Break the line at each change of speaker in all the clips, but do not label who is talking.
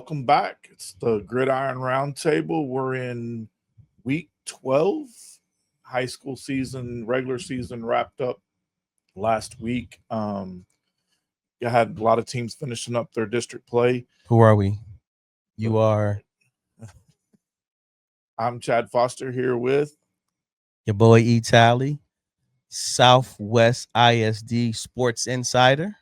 welcome back. It's the Gridiron Roundtable. We're in week 12. High school season, regular season wrapped up last week. You had a lot of teams finishing up their district play.
Who are we? You are
I'm Chad Foster here with
your boy E. Talley, Southwest ISD Sports Insider.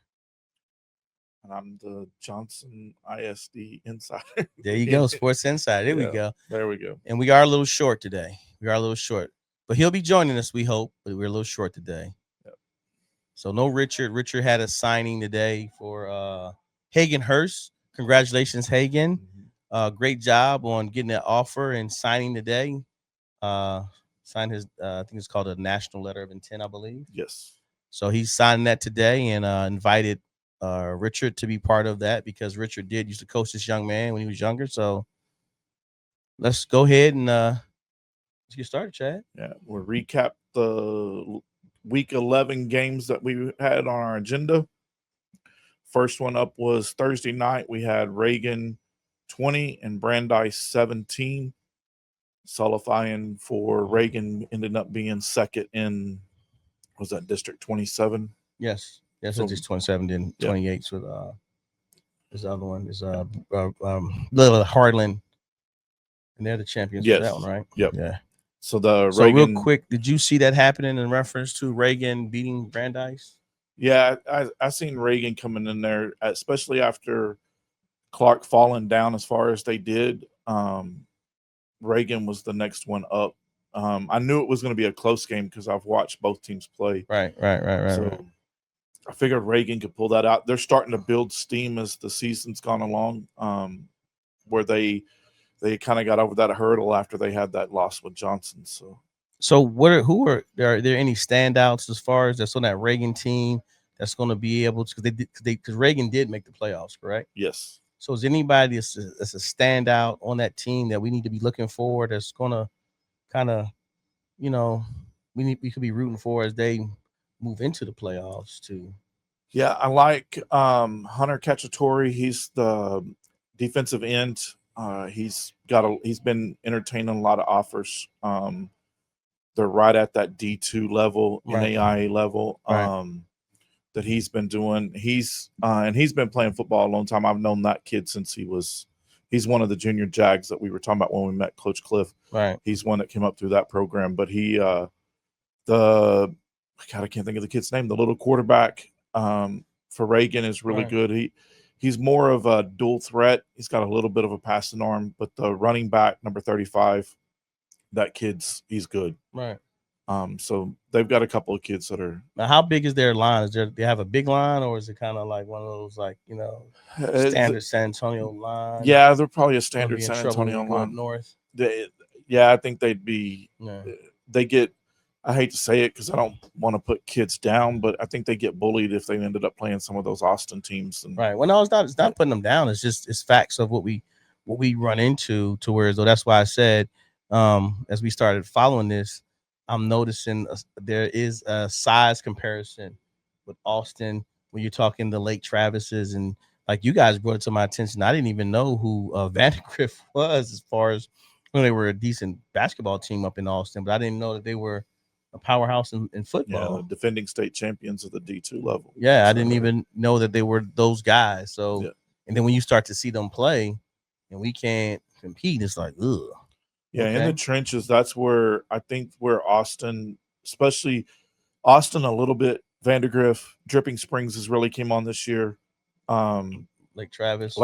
and I'm the Johnson ISD Insider.
There you go, Sports Insider. There we
Yeah,
go.
There we go.
And we are a little short today. We are a little short, but he'll be joining us, we hope. But we're a little short today.
Yep.
So no Richard. Richard had a signing today for Hagen Hurst. Congratulations, Hagen. Great job on getting that offer and signing today. Signed his, I think it's called a national letter of intent, I believe.
Yes.
So he's signing that today and invited Richard to be part of that because Richard used to coach this young man when he was younger. So let's go ahead and let's get started, Chad.
Yeah, we'll recap the week 11 games that we had on our agenda. First one up was Thursday night. We had Reagan 20 and Brandeis 17. Solidifying for Reagan ended up being second in, was that District 27?
Yes. So just 27, then 28 with this other one is Little Hardland. And they're the champions for that one, right?
Yep.
Yeah.
So
Reagan, real quick, did you see that happening in reference to Reagan beating Brandeis?
Yeah, I seen Reagan coming in there, especially after Clark falling down as far as they did. Reagan was the next one up. I knew it was going to be a close game because I've watched both teams play.
Right.
So I figured Reagan could pull that out. They're starting to build steam as the season's gone along, where they kind of got over that hurdle after they had that loss with Johnson. So
who are there any standouts as far as that's on that Reagan team that's going to be able to because Reagan did make the playoffs, correct?
Yes. So
is anybody that's a standout on that team that we need to be looking for that's going to kind of, we could be rooting for as they move into the playoffs too?
Yeah, I like Hunter Cacciatore. He's the defensive end. He's been entertaining a lot of offers. They're right at that D2 level, right. NAIA level.
Right.
That he's been doing. He's been playing football a long time. I've known that kid since he's one of the junior Jags that we were talking about when we met Coach Cliff.
Right.
He's one that came up through that program. But I can't think of the kid's name. The little quarterback for Reagan is really good. He's more of a dual threat. He's got a little bit of a passing arm, but the running back, number 35, that he's good.
Right.
So they've got a couple of kids that are.
Now, how big is their line? They have a big line, or is it kind of like one of those, standard San Antonio line?
Yeah, they're probably a standard San Antonio line.
North.
I think they'd be. Yeah. They get. I hate to say it because I don't want to put kids down, but I think they get bullied if they ended up playing some of those Austin teams.
Right. Well, no, it's not putting them down. It's facts of what we run into to where, though. That's why I said, as we started following this, I'm noticing there is a size comparison with Austin when you're talking the Lake Travises, and like you guys brought it to my attention. I didn't even know who Vandegrift was as far as when they were a decent basketball team up in Austin, but I didn't know that they were a powerhouse in football.
Yeah, defending state champions at the D2 level.
Yeah, so I didn't even know that they were those guys. So, And then when you start to see them play and we can't compete, it's like, ugh.
Yeah, in the trenches, that's where I think Austin, especially Austin a little bit, Vandegrift, Dripping Springs has really came on this year.
Lake Travis,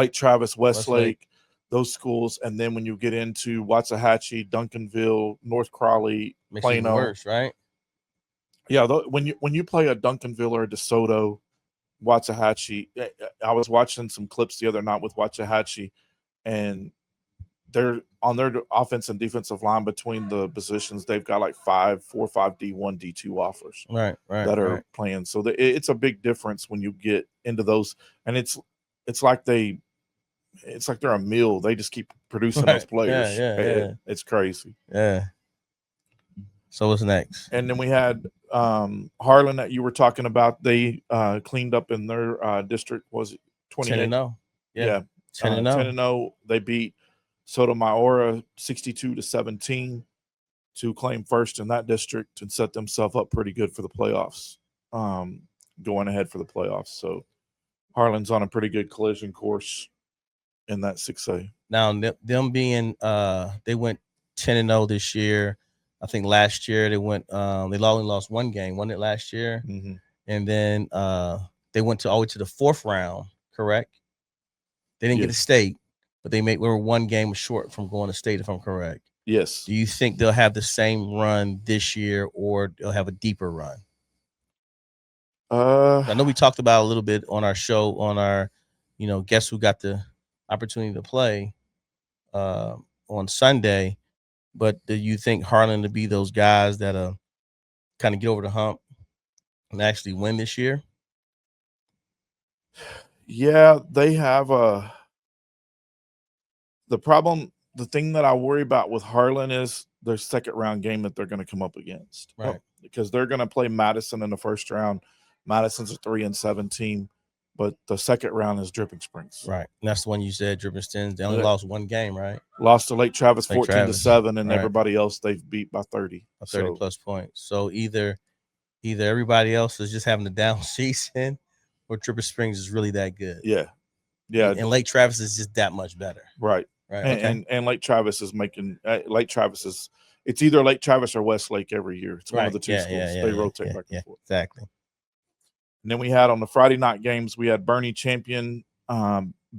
Westlake, those schools. And then when you get into Waxahachie, Duncanville, North Crawley, Plano.
Worse, right?
Yeah, when you play a Duncanville or a DeSoto, Waxahachie, I was watching some clips the other night with Waxahachie, and they're on their offense and defensive line between the positions. They've got like 4 or 5 D1, D2 offers,
right,
that are playing. So it's a big difference when you get into those, and it's like they're a meal. They just keep producing those players.
Yeah.
It's crazy.
Yeah. So what's next?
And then we had Harlan that you were talking about. They cleaned up in their district. Was it 28?
10-0.
Yeah.
10-0.
10-0. They beat Sotomayor 62-17 to claim first in that district and set themselves up pretty good for the playoffs, going ahead for the playoffs. So Harlan's on a pretty good collision course in that 6A.
Now them being they went 10-0 this year. I think last year they went they only lost one game, wasn't it last year?
Mm-hmm.
And then they went all the way to the 4th round, correct? They didn't get a state, but we were one game short from going to state, if I'm correct.
Yes.
Do you think they'll have the same run this year, or they'll have a deeper run? I know we talked about a little bit on our show, on our, guess who got the opportunity to play on Sunday. But do you think Harlan to be those guys that kind of get over the hump and actually win this year?
Yeah, they have the thing that I worry about with Harlan is their second round game that they're going to come up against.
Right.
Because they're going to play Madison in the first round. Madison's a 3-7 team, but the second round is Dripping Springs.
Right. And that's the one you said, Dripping Springs. They only lost one game, right?
Lost to Lake Travis 14-7, and everybody else they've beat by 30.
30 plus points. So either everybody else is just having a down season, or Dripping Springs is really that good.
Yeah. Yeah.
And Lake Travis is just that much better.
Right.
Right.
And Lake Travis is making it's either Lake Travis or Westlake every year. It's one of the two schools. They rotate back and forth.
Exactly.
And then we had on the Friday night games, we had Bernie Champion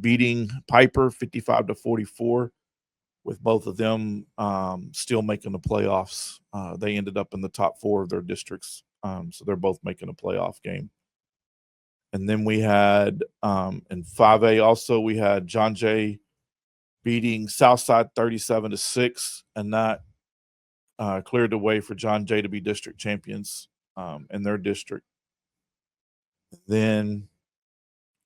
beating Piper 55-44, with both of them still making the playoffs. They ended up in the top 4 of their districts. So they're both making a playoff game. And then we had in 5A also, we had John Jay beating Southside 37-6, and that cleared the way for John Jay to be district champions in their district. Then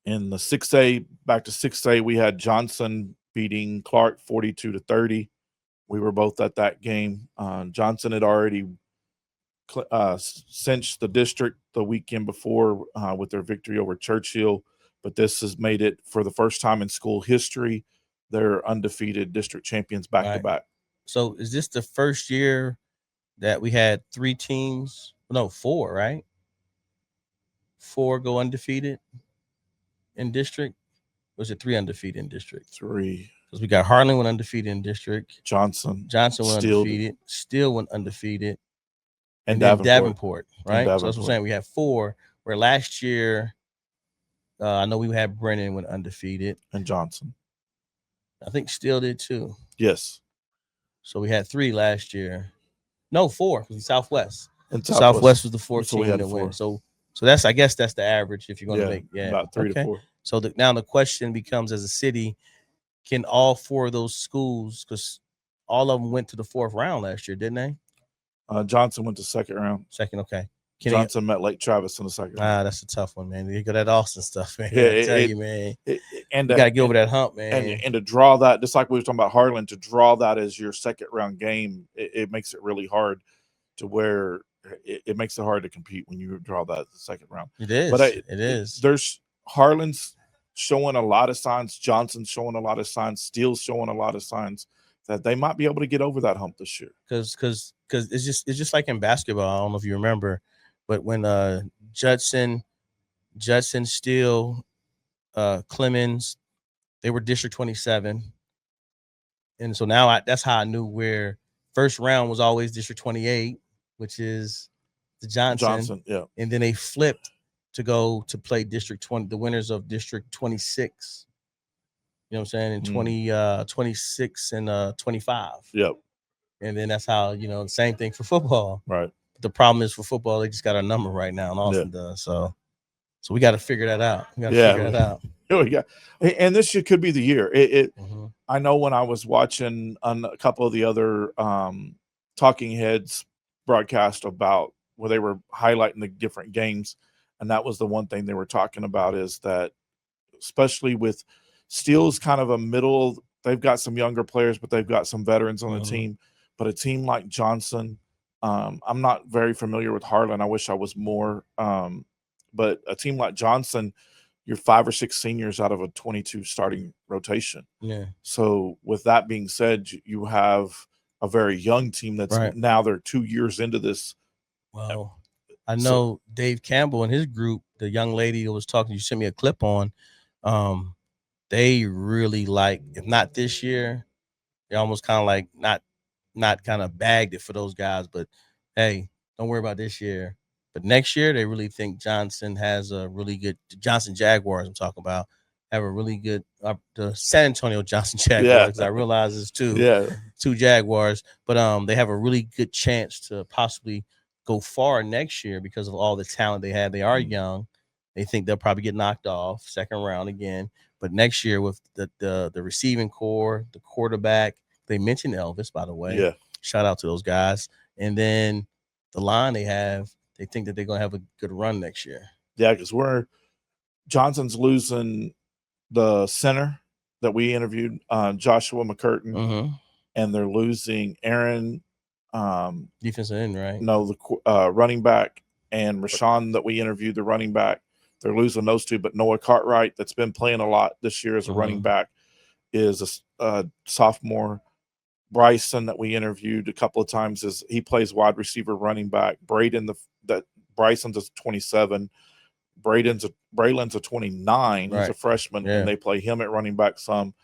in the 6A, back to 6A, we had Johnson beating Clark 42-30. We were both at that game. Johnson had already cinched the district the weekend before with their victory over Churchill, but this has made it, for the first time in school history, they're undefeated district champions back to back.
So is this the first year that we had 3 teams? No, 4, right? 4 go undefeated in district. Was it 3 undefeated in district?
3.
Because we got Harlan went undefeated in district.
Johnson
went undefeated. Still went undefeated.
And
then Davenport, right?
Davenport.
So that's what I'm saying. We have 4. Where last year, I know we had Brennan went undefeated.
And Johnson.
I think Steele did too.
Yes.
So we had 3 last year. No, 4, because Southwest.
And
Southwest was the 14
so we had
that
4.
win. So that's, I guess that's the average if you're going to make
about 3 to 4.
So now the question becomes, as a city, can all 4 of those schools, because all of them went to the 4th round last year, didn't they?
Johnson went to second round.
Okay.
Johnson met Lake Travis in the second round.
That's a tough one, man. You got that Austin stuff, man.
Yeah,
I tell you, man.
And
you got to get over that hump, man.
And to draw that, just like we were talking about Harlan, to draw that as your second round game, it makes it really hard to where it makes it hard to compete when you draw that the second round.
It is.
But
it is.
There's Harlan's showing a lot of signs. Johnson's showing a lot of signs. Steele's showing a lot of signs that they might be able to get over that hump this year.
Because it's just like in basketball. I don't know if you remember, but when Judson, Steele, Clemens, they were District 27, and so now that's how I knew where first round was always District 28, which is the Johnson,
yeah,
and then they flipped to go to play District 20, the winners of District 26. You know what I'm saying? In 26 and 25.
Yep.
And then that's how, the same thing for football.
Right.
But the problem is for football, they just got a number right now, and Austin does. So we got to figure that out. We got to figure that out.
Here we go. And this could be the year. I know when I was watching on a couple of the other Talking Heads broadcast about where they were highlighting the different games, and that was the one thing they were talking about, is that especially with Steele's kind of a middle, they've got some younger players, but they've got some veterans on the team. But a team like Johnson, I'm not very familiar with Harlan. I wish I was more. But a team like Johnson, you're 5 or 6 seniors out of a 22 starting rotation.
Yeah.
So with that being said, you have a very young team that's
Right.
now they're 2 years into this.
Well, I know Dave Campbell and his group, the young lady who was talking, you sent me a clip on, they really like, if not this year, they almost kind of like not kind of bagged it for those guys, but hey, don't worry about this year. But next year, they really think Johnson has a really good Johnson Jaguars. I'm talking about have a really good the San Antonio Johnson Jaguars. Because I realize it's two Jaguars, but they have a really good chance to possibly go far next year because of all the talent they have. They are young. They think they'll probably get knocked off second round again. But next year with the receiving core, the quarterback, they mentioned Elvis, by the way.
Yeah.
Shout out to those guys. And then the line they have, they think that they're going to have a good run next year.
Yeah, because Johnson's losing the center that we interviewed, Joshua McCurtain, and they're losing Aaron.
Defensive end, right?
No, the running back, and Rashawn that we interviewed, the running back. They're losing those two, but Noah Cartwright, that's been playing a lot this year as a running back, is a sophomore. Bryson that we interviewed a couple of times he plays wide receiver, running back. Bryson's a 27. Braylon's a 29. He's a freshman, and they play him at running back some.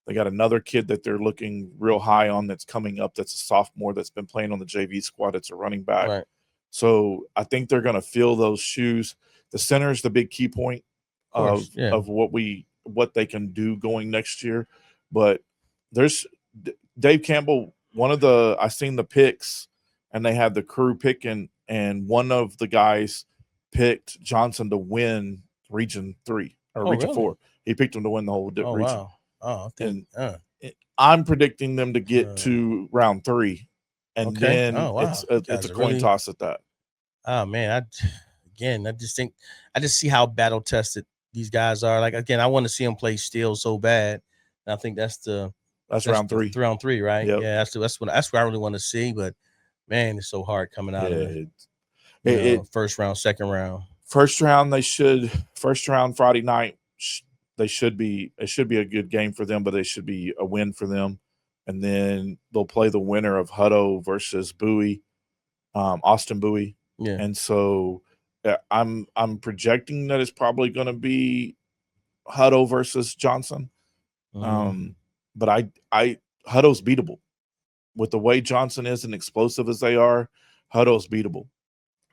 They got another kid that they're looking real high on that's coming up. That's a sophomore that's been playing on the JV squad. It's a running back.
Right.
So I think they're going to fill those shoes. The center is the big key point of what they can do going next year. But there's Dave Campbell. I seen the picks, and they had the crew picking, and one of the guys picked Johnson to win Region 3 or Region 4. He picked him to win the whole region.
Wow. Oh,
I'm predicting them to get to round 3, and then it's a coin toss at that.
Oh man, I just see how battle tested these guys are. Like again, I want to see them play steel so bad. And I think that's
round 3.
Round 3, right?
Yep.
Yeah, that's what I really want to see. But man, it's so hard coming out of first round, second round.
First round Friday night. It should be a good game for them, but it should be a win for them. And then they'll play the winner of Hutto versus Bowie, Austin Bowie.
Yeah.
And so I'm projecting that it's probably going to be Hutto versus Johnson. But Hutto's beatable. With the way Johnson is and explosive as they are, Hutto's beatable.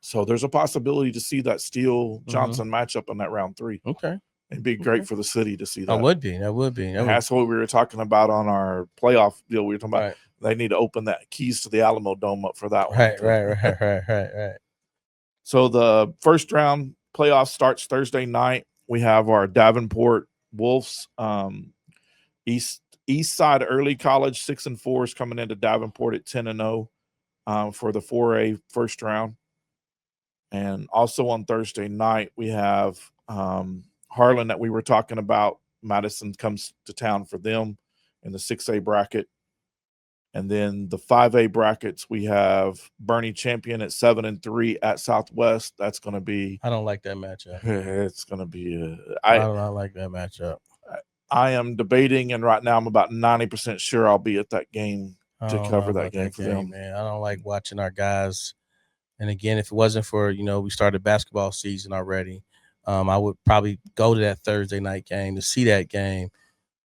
So there's a possibility to see that Steele Johnson matchup in that round 3.
Okay.
It'd be great for the city to see that.
That would be.
That's what we were talking about on our playoff deal. We were talking about they need to open that keys to the Alamo Dome up for that one.
Right.
So the first round playoff starts Thursday night. We have our Davenport Wolves, East Side Early College 6-4 is coming into Davenport at 10-0 for the 4A first round. And also on Thursday night we have Harlan that we were talking about. Madison comes to town for them in the 6A bracket. And then the 5A brackets, we have Bernie Champion at 7-3 at Southwest. That's going to be.
I don't like that matchup.
It's going to be.
I don't like that matchup.
I am debating, and right now I'm about 90% sure I'll be at that game to cover that game for them.
Man, I don't like watching our guys. And again, if it wasn't for we started basketball season already, I would probably go to that Thursday night game to see that game.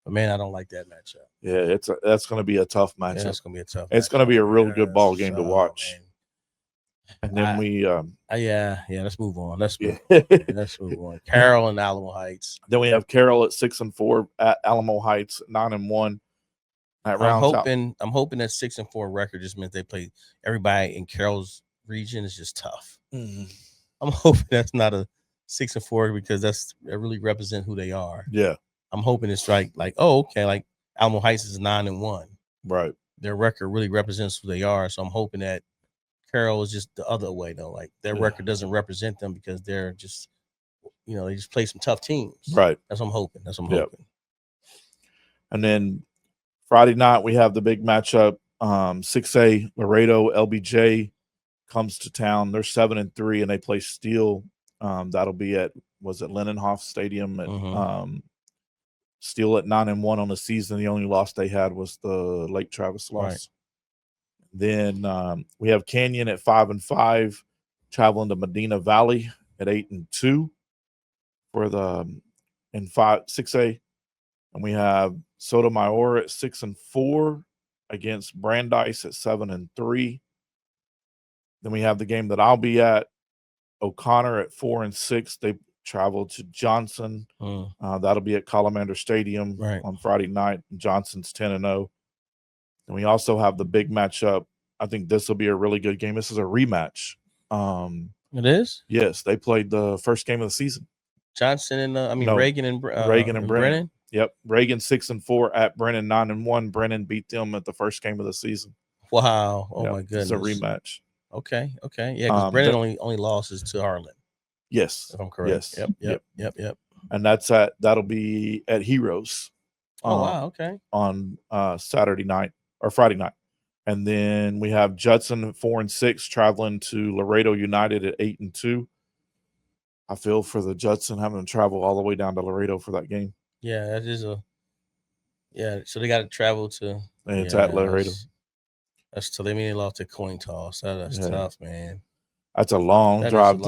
But man, I don't like that matchup.
Yeah, that's going to be a tough matchup.
Yeah, it's going to be a tough.
It's going to be a real good ball game to watch.
Man.
And then
let's move on. Let's move on. Carroll and Alamo Heights.
Then we have Carroll at 6-4 at Alamo Heights 9-1.
I'm hoping that 6-4 record just means they play everybody in Carroll's region is just tough.
Mm-hmm.
I'm hoping that's not a 6-4 because that really represent who they are.
Yeah.
I'm hoping it's like Alamo Heights is 9-1.
Right.
Their record really represents who they are. So I'm hoping that Carroll is just the other way though. Like their record doesn't represent them because they're just, they just play some tough teams.
Right.
That's what I'm hoping. Hoping.
And then Friday night we have the big matchup. 6A Laredo LBJ comes to town. They're 7-3 and they play Steele That'll be at Linenhof Stadium at
Mm-hmm.
still at 9-1 on the season. The only loss they had was the Lake Travis loss.
Right.
Then we have Canyon at 5-5, traveling to Medina Valley at 8-2 for the in 6A, and we have Sotomayor at 6-4 against Brandeis at 7-3. Then we have the game that I'll be at, O'Connor at 4-6. They travel to Johnson. That'll be at Colamander Stadium on Friday night. Johnson's 10-0. And we also have the big matchup. I think this will be a really good game. This is a rematch.
It is?
Yes, they played the first game of the season.
Johnson and Reagan and
Brennan. Yep, Reagan 6-4 at Brennan 9-1. Brennan beat them at the first game of the season.
Wow! Oh my goodness!
It's a rematch.
Okay, yeah, because Brennan only losses to Harlan.
Yes,
if I'm correct.
Yes.
Yep.
And that'll be at Heroes.
Wow! Okay.
On Saturday night or Friday night. And then we have Judson at 4-6 traveling to Laredo United at 8-2. I feel for the Judson having to travel all the way down to Laredo for that game.
Yeah, that is so they got to travel to.
And it's at Laredo.
That's till they lost a coin toss. That's tough, man.
That's a long drive.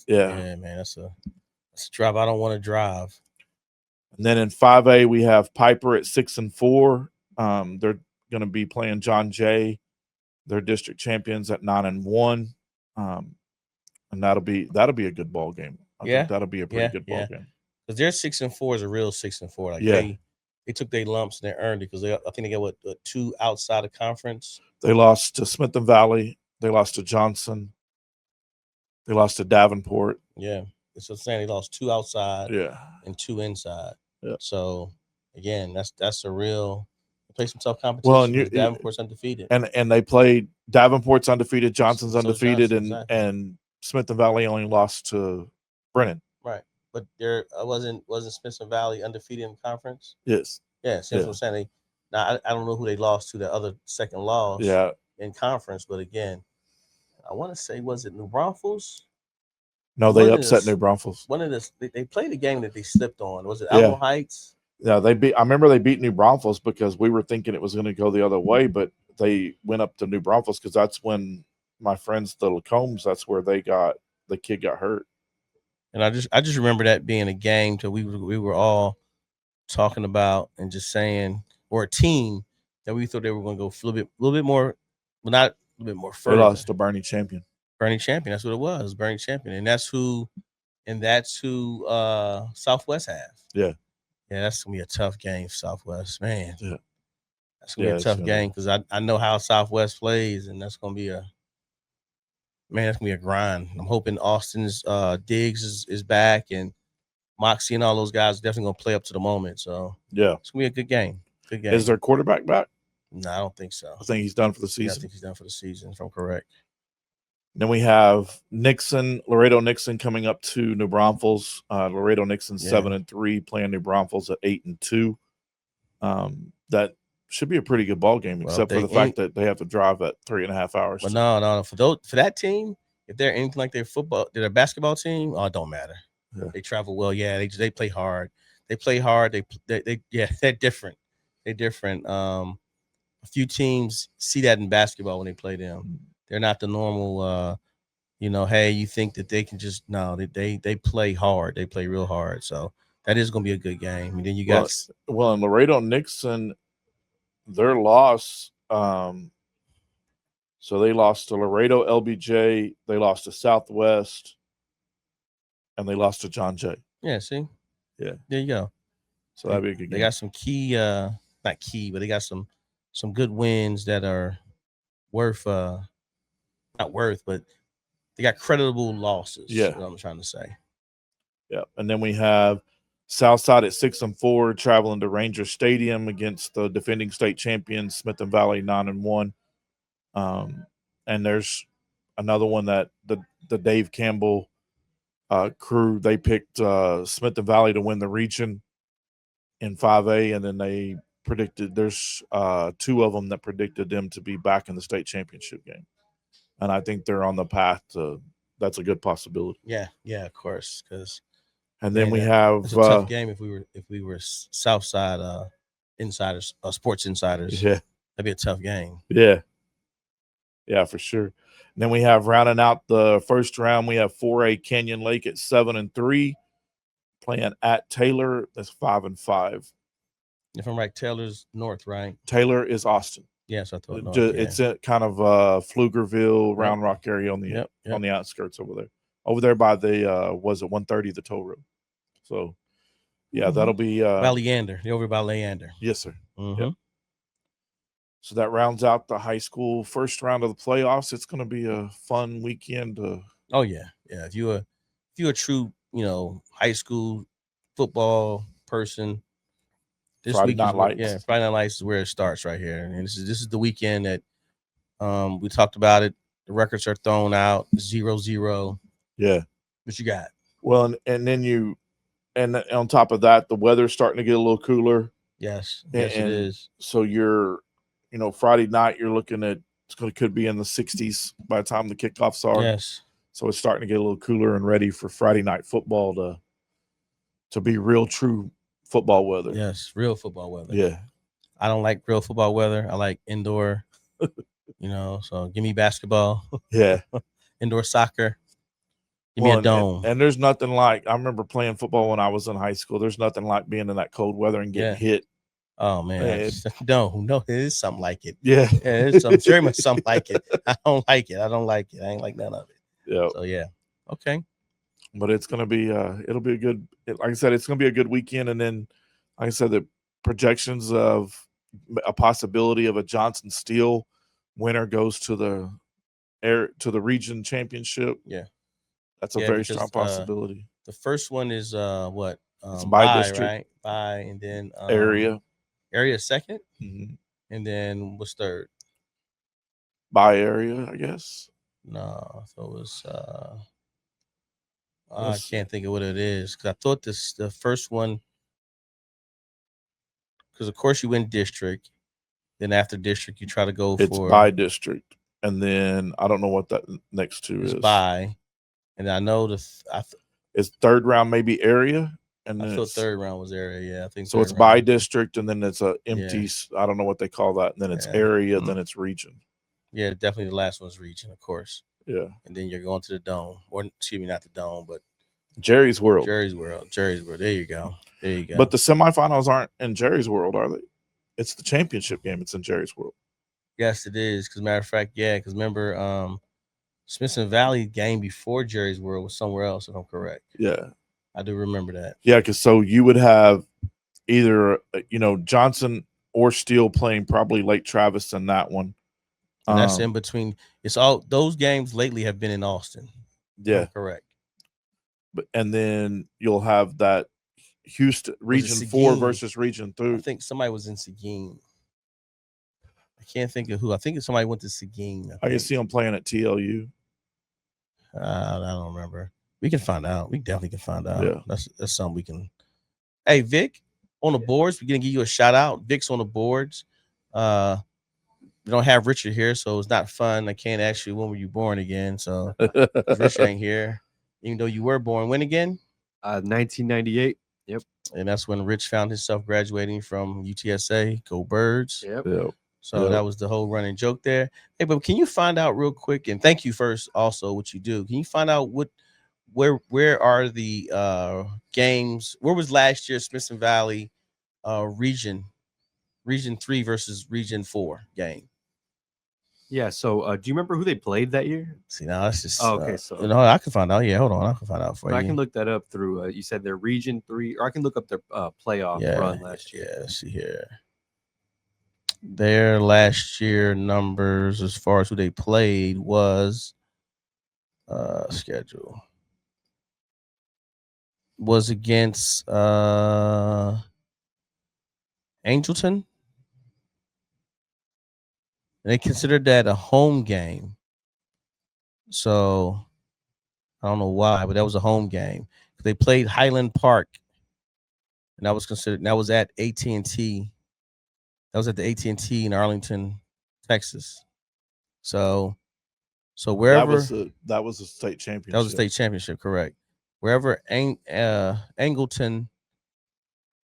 Yeah, man. That's a drive I don't want to drive.
And then in 5A we have Piper at 6-4. They're going to be playing John Jay. They're district champions at 9-1. And that'll be a good ball game. I think that'll be a pretty good ball game.
Because their 6-4 is a real 6-4. Like they took their lumps and they earned it because I think they got two outside of conference.
They lost to Smith and Valley. They lost to Johnson. They lost to Davenport.
Yeah, it's so saying they lost two outside.
Yeah,
and two inside.
Yeah.
So again, that's a real. Play some tough competition. Well, and Davenport's undefeated,
and they played Davenport's undefeated, Johnson's undefeated, and Smith and Valley only lost to Brennan.
Right, but there wasn't Smith and Valley undefeated in conference.
Yes.
Yeah, see what I'm saying. Now I don't know who they lost to, the other second loss.
Yeah.
In conference, but again, I want to say, was it New Braunfels?
No, they upset New Braunfels.
One of this, they played a game that they slipped on. Was it Alamo Heights?
Yeah, I remember they beat New Braunfels because we were thinking it was going to go the other way, but they went up to New Braunfels because that's when my friends, the Lacombs, that's where the kid got hurt.
And I just remember that being a game that we were all talking about and just saying, or a team that we thought they were going to go a little bit more, well, not a little bit more further.
They lost to Bernie Champion.
That's what it was, Bernie Champion, and that's who Southwest has.
Yeah,
that's gonna be a tough game for Southwest, man.
Yeah,
that's gonna be a tough game because I know how Southwest plays, and that's gonna be a grind. I'm hoping Austin's Diggs is back, and Moxie and all those guys are definitely gonna play up to the moment. So it's gonna be a good game.
Is their quarterback back?
No, I don't think so.
I think he's done for the season.
Yeah, I think he's done for the season, if I'm correct.
Then we have Laredo Nixon coming up to New Braunfels. Laredo Nixon 7-3, playing New Braunfels at 8-2. That should be a pretty good ball game, except for the fact that they have to drive at 3.5 hours.
But no, for that team, if they're anything like their basketball team, it don't matter.
Yeah.
They travel well. Yeah, they play hard. They play hard. They're different. They're different. A few teams see that in basketball when they play them. They're not the normal, hey, you think that they can just they play hard. They play real hard. So that is going to be a good game. And then you got
in Laredo Nixon, their loss. So they lost to Laredo LBJ. They lost to Southwest, and they lost to John Jay.
Yeah, see.
Yeah,
there you go.
So that'd be a good game.
They got some key, not key, but they got some good wins that are worth. Not worth, but they got creditable losses.
Yeah,
is what I'm trying to say.
Yeah, and then we have Southside at 6-4, traveling to Ranger Stadium against the defending state champions Smith and Valley 9-1. And there's another one that the Dave Campbell crew, they picked Smith and Valley to win the region in 5A, and then they predicted there's two of them that predicted them to be back in the state championship game. And I think they're on the path to that's a good possibility.
Yeah, of course, because
And then we
it's
have
a tough game if we were Southside insiders, sports insiders.
yeah,
That'd be a tough game.
yeah, for sure. And then we have rounding out the first round. We have 4A Canyon Lake at 7-3, playing at Taylor. That's 5-5.
If I'm right, Taylor's north, right?
Taylor is Austin.
Yes, I thought north.
It's in kind of Pflugerville, Round Rock area on the outskirts over there by the was it 130 the toll road. So yeah, that'll be
by Leander. You're over by Leander.
Yes, sir.
Mm-hmm.
Yep. So that rounds out the high school first round of the playoffs. It's going to be a fun weekend.
Oh yeah. If you're a true high school football person, this
Friday
week
Night
is
Lights.
Friday Night Lights is where it starts right here, and this is the weekend that we talked about it. The records are thrown out 0-0.
Yeah.
What you got?
Well, and then on top of that, the weather's starting to get a little cooler.
Yes,
it
is.
So you're, Friday night, you're looking at could be in the 60s by the time the kickoffs are.
Yes.
So it's starting to get a little cooler and ready for Friday night football to be real, true football weather.
Yes, real football weather.
Yeah.
I don't like real football weather. I like indoor. So give me basketball.
Yeah.
Indoor soccer. Give me a dome.
And there's nothing like, I remember playing football when I was in high school. There's nothing like being in that cold weather and getting hit.
Oh man, no, it is something like it.
Yeah,
it's very much something like it. I don't like it. I ain't like none of it.
Yeah.
So yeah, okay.
But it's gonna be it'll be a good. Like I said, it's gonna be a good weekend. And then, like I said, the projections of a possibility of a Johnson Steel winner goes to the region championship.
Yeah,
that's a very strong possibility.
The first one is what?
It's by district,
right? By, and then
area
2nd,
mm-hmm.
And then what's third?
By area, I guess.
No, so it was. I can't think of what it is because I thought the first one. Because of course you win district, then after district you try to go
it's by district, and then I don't know what that next two is.
By, and I know
it's third round maybe area. And
I thought third round was area. Yeah, I think
so. It's by district, and then it's a empty. I don't know what they call that. And then it's area. Then it's region.
Yeah, definitely the last one's region, of course.
Yeah,
and then you're going to the dome, or excuse me, not the dome, but
Jerry's World.
There you go.
But the semifinals aren't in Jerry's World, are they? It's the championship game. It's in Jerry's World.
Yes, it is. Because matter of fact, because remember, Smithson Valley game before Jerry's World was somewhere else, if I'm correct.
Yeah.
I do remember that.
Yeah, because so you would have either Johnson or Steele playing probably Lake Travis in that one.
And that's in between. It's all those games lately have been in Austin.
Yeah,
correct.
But and then you'll have that Houston Region 4 versus Region 3.
I think somebody was in Seguin. I can't think of who. I think somebody went to Seguin.
I can see them playing at TLU.
I don't remember. We can find out. We definitely can find out.
Yeah.
That's something we can. Hey, Vic, on the boards, we're gonna give you a shout out. Vic's on the boards. We don't have Richard here, so it's not fun. I can't ask you when were you born again. So Richard ain't here, even though you were born when again?
1998. Yep.
And that's when Rich found himself graduating from UTSA. Go Birds.
Yep.
So that was the whole running joke there. Hey, but can you find out real quick? And thank you first, also what you do. Can you find out where are the games? Where was last year's Smithson Valley Region 3 versus Region 4 game?
Yeah. So, do you remember who they played that year?
See, now that's just
okay. So
I can find out. Yeah, hold on, I can find out for you.
I can look that up through. You said their Region 3, or I can look up their playoff run last year.
Yeah, let's see here. Their last year numbers as far as who they played was schedule was against Angleton. And they considered that a home game. So I don't know why, but that was a home game. They played Highland Park, and that was at AT&T. That was at the AT&T in Arlington, Texas. So So wherever
that was a state championship.
That was a state championship, correct? Wherever Angleton,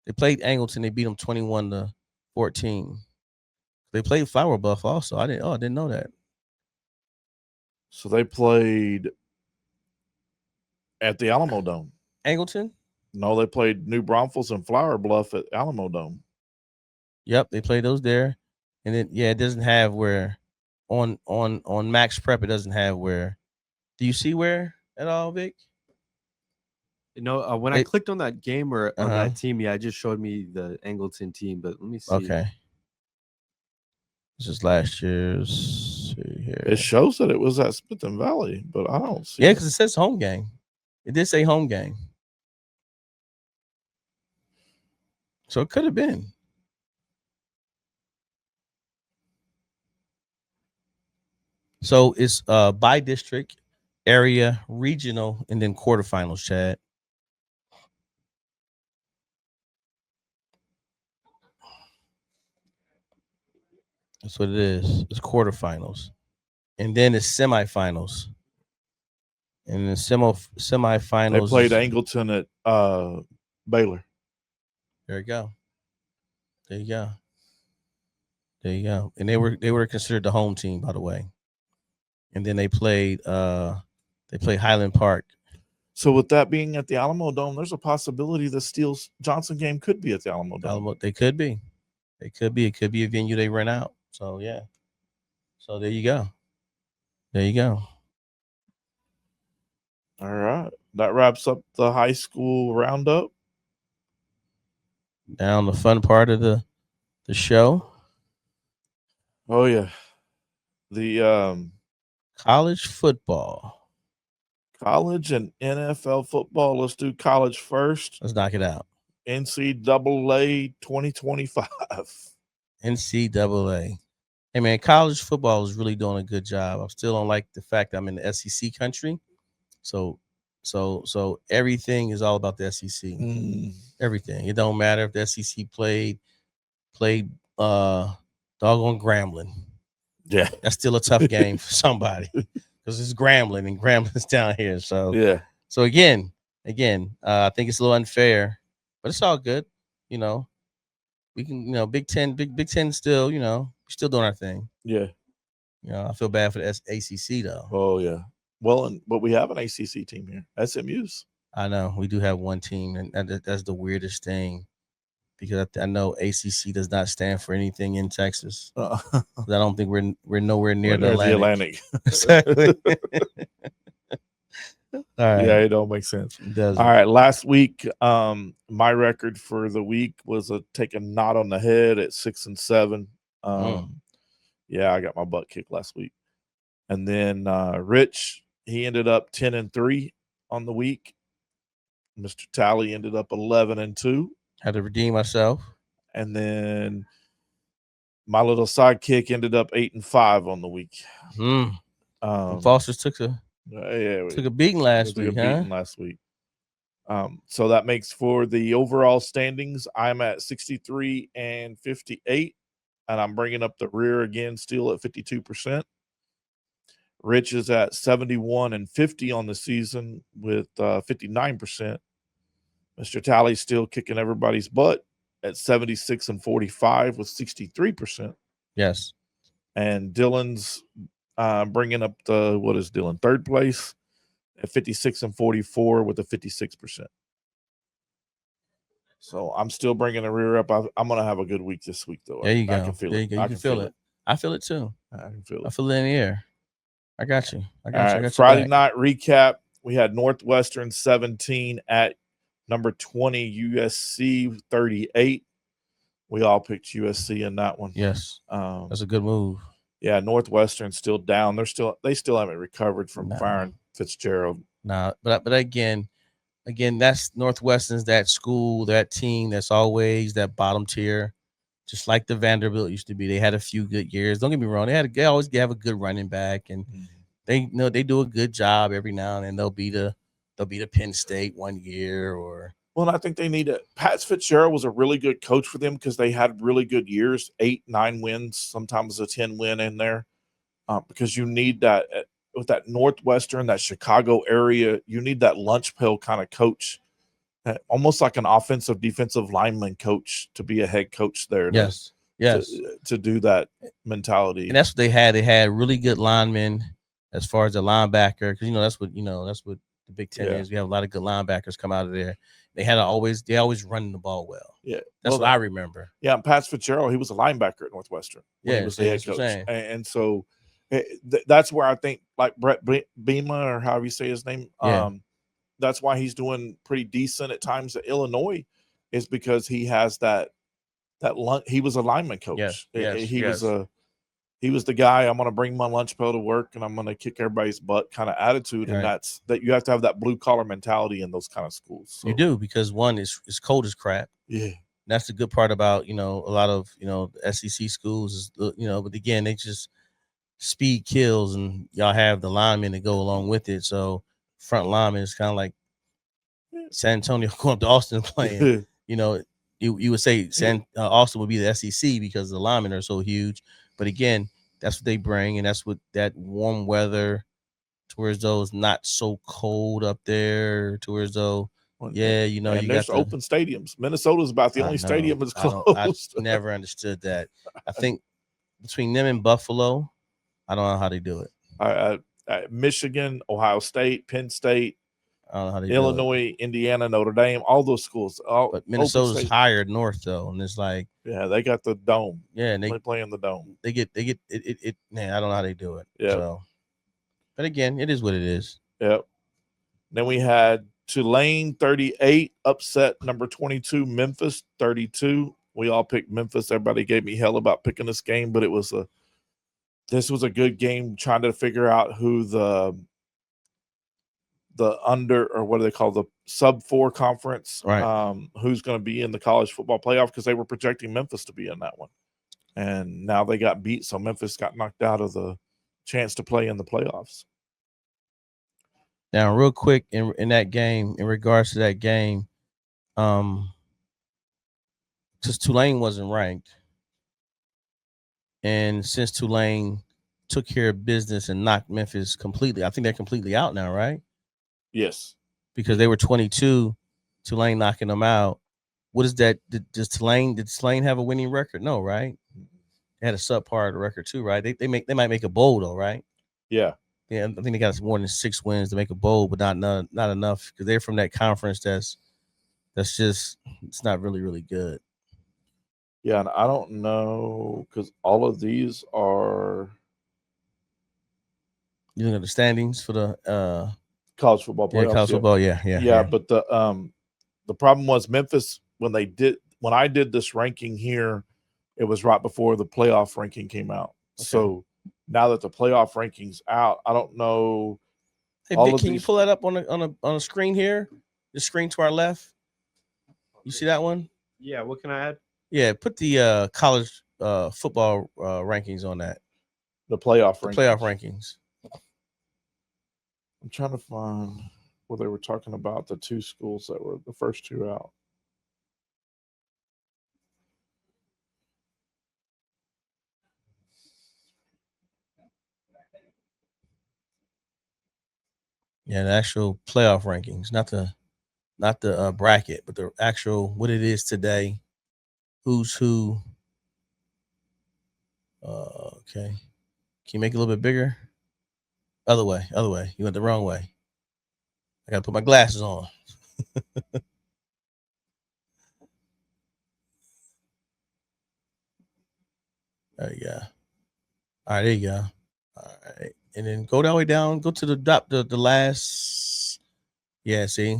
they played Angleton, they beat them 21-14. They played Flower Bluff also. I didn't know that.
So they played at the Alamo Dome.
Angleton?
No, they played New Braunfels and Flower Bluff at Alamo Dome.
Yep, they played those there. And then it doesn't have where on Max Prep, it doesn't have where. Do you see where at all, Vic?
When I clicked on that game or on that team, it just showed me the Angleton team, but let me see.
Okay. This is last year's. See here.
It shows that it was at Smith and Valley, but I don't see.
Yeah, because it says home game. It did say home game. So it could have been. So it's by district, area, regional, and then quarterfinals, Chad. That's what it is. It's quarterfinals. And then it's semifinals. And then semifinals.
They played Angleton at Baylor.
There you go. There you go. There you go. And they were considered the home team, by the way. And then they played Highland Park.
So with that being at the Alamo Dome, there's a possibility the Steele Johnson game could be at the Alamo Dome.
They could be. It could be a venue they rent out. So yeah. So there you go. There you go.
All right. That wraps up the high school roundup.
Now the fun part of the show.
Oh yeah. The
college football.
College and NFL football. Let's do college first.
Let's knock it out.
NCAA 2025.
NCAA. Hey man, college football is really doing a good job. I still don't like the fact that I'm in the SEC country. So everything is all about the SEC. Everything. It don't matter if the SEC played doggone Grambling. Yeah. That's still a tough game for somebody. Because it's Grambling and Grambling's down here. So
yeah.
So again, I think it's a little unfair, but it's all good. We can, Big Ten still, still doing our thing.
Yeah.
I feel bad for the ACC though.
Oh yeah. Well, but we have an ACC team here, SMU's.
I know we do have one team, and that's the weirdest thing, because I know ACC does not stand for anything in Texas. I don't think we're nowhere near the Atlantic. Exactly.
All right. Yeah, it don't make sense.
It doesn't.
All right. Last week, my record for the week was take a knot on the head at 6-7. Yeah, I got my butt kicked last week. And then Rich, he ended up 10-3 on the week. Mr. Tally ended up 11-2.
Had to redeem myself.
And then my little sidekick ended up 8-5 on the week.
Foster's took a beating last week.
So that makes for the overall standings. I'm at 63-58, and I'm bringing up the rear again, still at 52%. Rich is at 71-50 on the season with 59%. Mr. Tally's still kicking everybody's butt at 76-45 with 63%.
Yes.
And Dylan's bringing up what is Dylan? Third place at 56-44 with a 56%. So I'm still bringing the rear up. I'm going to have a good week this week, though.
There you go.
I can feel it.
You can feel it. I feel it too.
I can feel it.
I feel it in the air. I got you.
All right, Friday night recap. We had Northwestern 17 at number 20, USC 38. We all picked USC in that one.
Yes. That's a good move.
Yeah, Northwestern's still down. They still haven't recovered from firing Fitzgerald.
But again, that's Northwestern's that school, that team that's always that bottom tier, just like the Vanderbilt used to be. They had a few good years. Don't get me wrong. They always have a good running back, and they do a good job every now and then. They'll be the Penn State one year or.
Well, I think they need it. Pat Fitzgerald was a really good coach for them because they had really good years, 8-9 wins, sometimes a 10 win in there, because you need that. with that Northwestern, that Chicago area, you need that lunch pail kind of coach, almost like an offensive defensive lineman coach to be a head coach there.
Yes.
To do that mentality.
And that's what they had. They had really good linemen as far as the linebacker, because that's what the Big Ten is. We have a lot of good linebackers come out of there. They always running the ball well.
Yeah,
that's what I remember.
Yeah, and Pat Fitzgerald, he was a linebacker at Northwestern when he was the head coach, and so that's where I think like Brett Beema, or however you say his name, that's why he's doing pretty decent at times at Illinois, is because he has that he was a lineman coach. He was the guy, I'm going to bring my lunch pail to work and I'm going to kick everybody's butt kind of attitude. And that's that you have to have that blue collar mentality in those kind of schools. So.
You do, because one is cold as crap.
Yeah.
And that's the good part about, a lot of, SEC schools is, but again, they just speed kills, and y'all have the linemen that go along with it. So front linemen is kind of like San Antonio going up to Austin playing, you would say Austin would be the SEC because the linemen are so huge. But again, that's what they bring, and that's what that warm weather, towards those not so cold up there, towards though, you
there's open stadiums. Minnesota's about the only stadium that's closed.
I never understood that. I think between them and Buffalo, I don't know how they do it.
Michigan, Ohio State, Penn State,
I don't know how they
Illinois, Indiana, Notre Dame, all those schools.
But Minnesota's higher north though, and it's like
they got the dome.
Yeah, and
they play in the dome.
They get it. Man, I don't know how they do it.
Yeah.
So, but again, it is what it is.
Yep. Then we had Tulane 38 upset number 22 Memphis 32. We all picked Memphis. Everybody gave me hell about picking this game, but this was a good game, trying to figure out who the under, or what do they call, the sub 4 conference, who's going to be in the college football playoff, because they were projecting Memphis to be in that one, and now they got beat, so Memphis got knocked out of the chance to play in the playoffs.
Now, real quick, in that game, in regards to that game, because Tulane wasn't ranked, and since Tulane took care of business and knocked Memphis completely, I think they're completely out now, right?
Yes,
because they were 22, Tulane knocking them out. What is that? Did Tulane have a winning record? No, right? They had a subpar record too, right? They might make a bowl though, right?
Yeah,
I think they got more than 6 wins to make a bowl, but not enough, because they're from that conference that's just, it's not really good.
Yeah, and I don't know, because all of these are,
you know, the standings for the
college football playoffs.
College football, yeah.
But the problem was Memphis, when I did this ranking here, it was right before the playoff ranking came out. Okay. So now that the playoff ranking's out, I don't know.
Hey, Vic, can you pull that up on a screen here? The screen to our left. You see that one?
Yeah. What can I add?
Yeah, put the college football rankings on that.
The playoff
rankings.
I'm trying to find where they were talking about the 2 schools that were the first 2 out.
Yeah, the actual playoff rankings, not the bracket, but the actual what it is today. Who's who? Okay. Can you make it a little bit bigger? Other way. You went the wrong way. I gotta put my glasses on. There you go. All right, there you go. All right, and then go that way down. Go to the last. Yeah, see,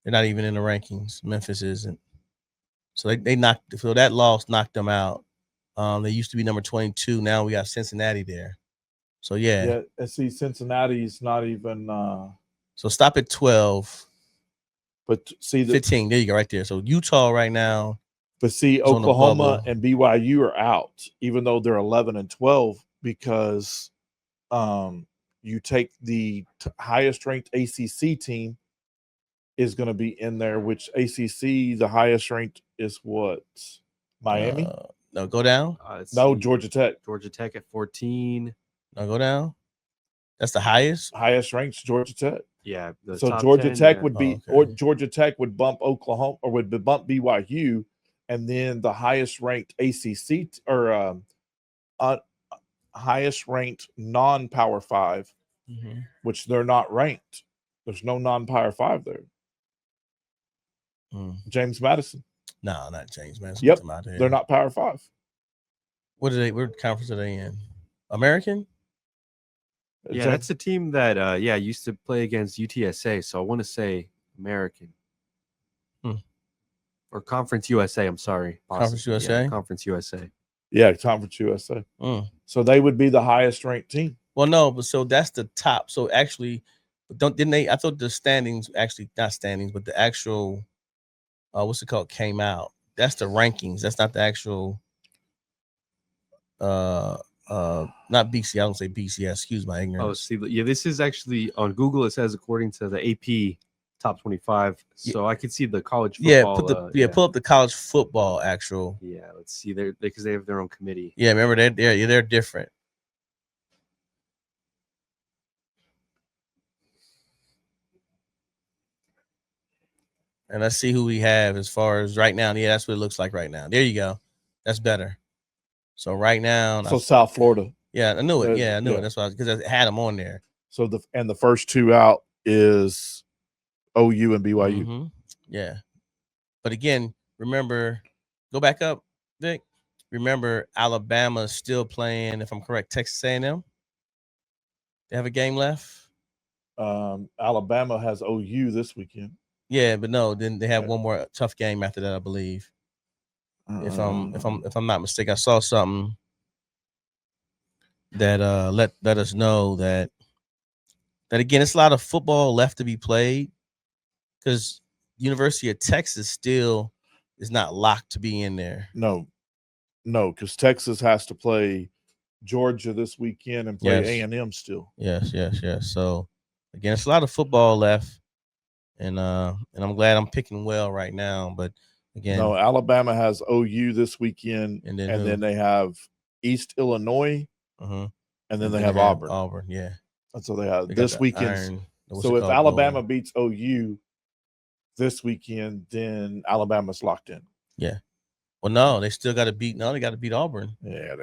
they're not even in the rankings. Memphis isn't. So they knocked. So that loss knocked them out. They used to be number 22. Now we got Cincinnati there. So yeah.
And see, Cincinnati's not even.
So stop at 12.
But see,
15. There you go, right there. So Utah right now.
But see, Oklahoma and BYU are out, even though they're 11 and 12, because you take the highest ranked ACC team is going to be in there, which ACC, the highest ranked is what? Miami?
No, go down.
No, Georgia Tech.
Georgia Tech at 14.
No, go down. That's the highest.
Highest ranked Georgia Tech.
Yeah. The
So
top
Georgia
10,
Tech
yeah.
would beat,
Oh, okay.
or Georgia Tech would bump Oklahoma, or would bump BYU, and then the highest ranked ACC or highest ranked non-Power 5, which they're not ranked. There's no non-Power 5 there. James Madison.
No, not James Madison.
Yep, they're not Power 5.
What conference are they in? American?
Yeah, that's a team that used to play against UTSA. So I want to say American. Or Conference USA. I'm sorry.
Conference USA?
Yeah, Conference USA.
Yeah, Conference USA. So they would be the highest ranked team.
Well, no, but so that's the top. So actually, didn't they? I thought the standings actually not standings, but the actual what's it called came out. That's the rankings. That's not the actual. Not BC. I don't say BCS. Excuse my ignorance.
Oh, see, yeah, this is actually on Google. It says according to the AP top 25. So I could see the college football.
Pull up the college football actual.
Yeah, let's see. Because they have their own committee.
Yeah, remember they're different. And let's see who we have as far as right now. Yeah, that's what it looks like right now. There you go. That's better. So right now,
so South Florida.
Yeah, I knew it. Yeah, I knew it. That's why, because I had them on there.
So the first two out is OU and BYU.
Yeah, but again, remember, go back up, Vic. Remember, Alabama is still playing. If I'm correct, Texas A&M. They have a game left.
Alabama has OU this weekend.
Yeah, but no, then they have one more tough game after that, I believe. If I'm not mistaken, I saw something that let us know that again, it's a lot of football left to be played because University of Texas still is not locked to be in there.
No, because Texas has to play Georgia this weekend and play A&M still.
Yes. So again, it's a lot of football left, and I'm glad I'm picking well right now. But again,
no, Alabama has OU this weekend, and then they have East Illinois, and then they have Auburn.
Auburn, yeah.
And so they have this weekend. So if Alabama beats OU this weekend, then Alabama's locked in.
Yeah. Well, no, they still got to beat. No, they got to beat Auburn.
Yeah.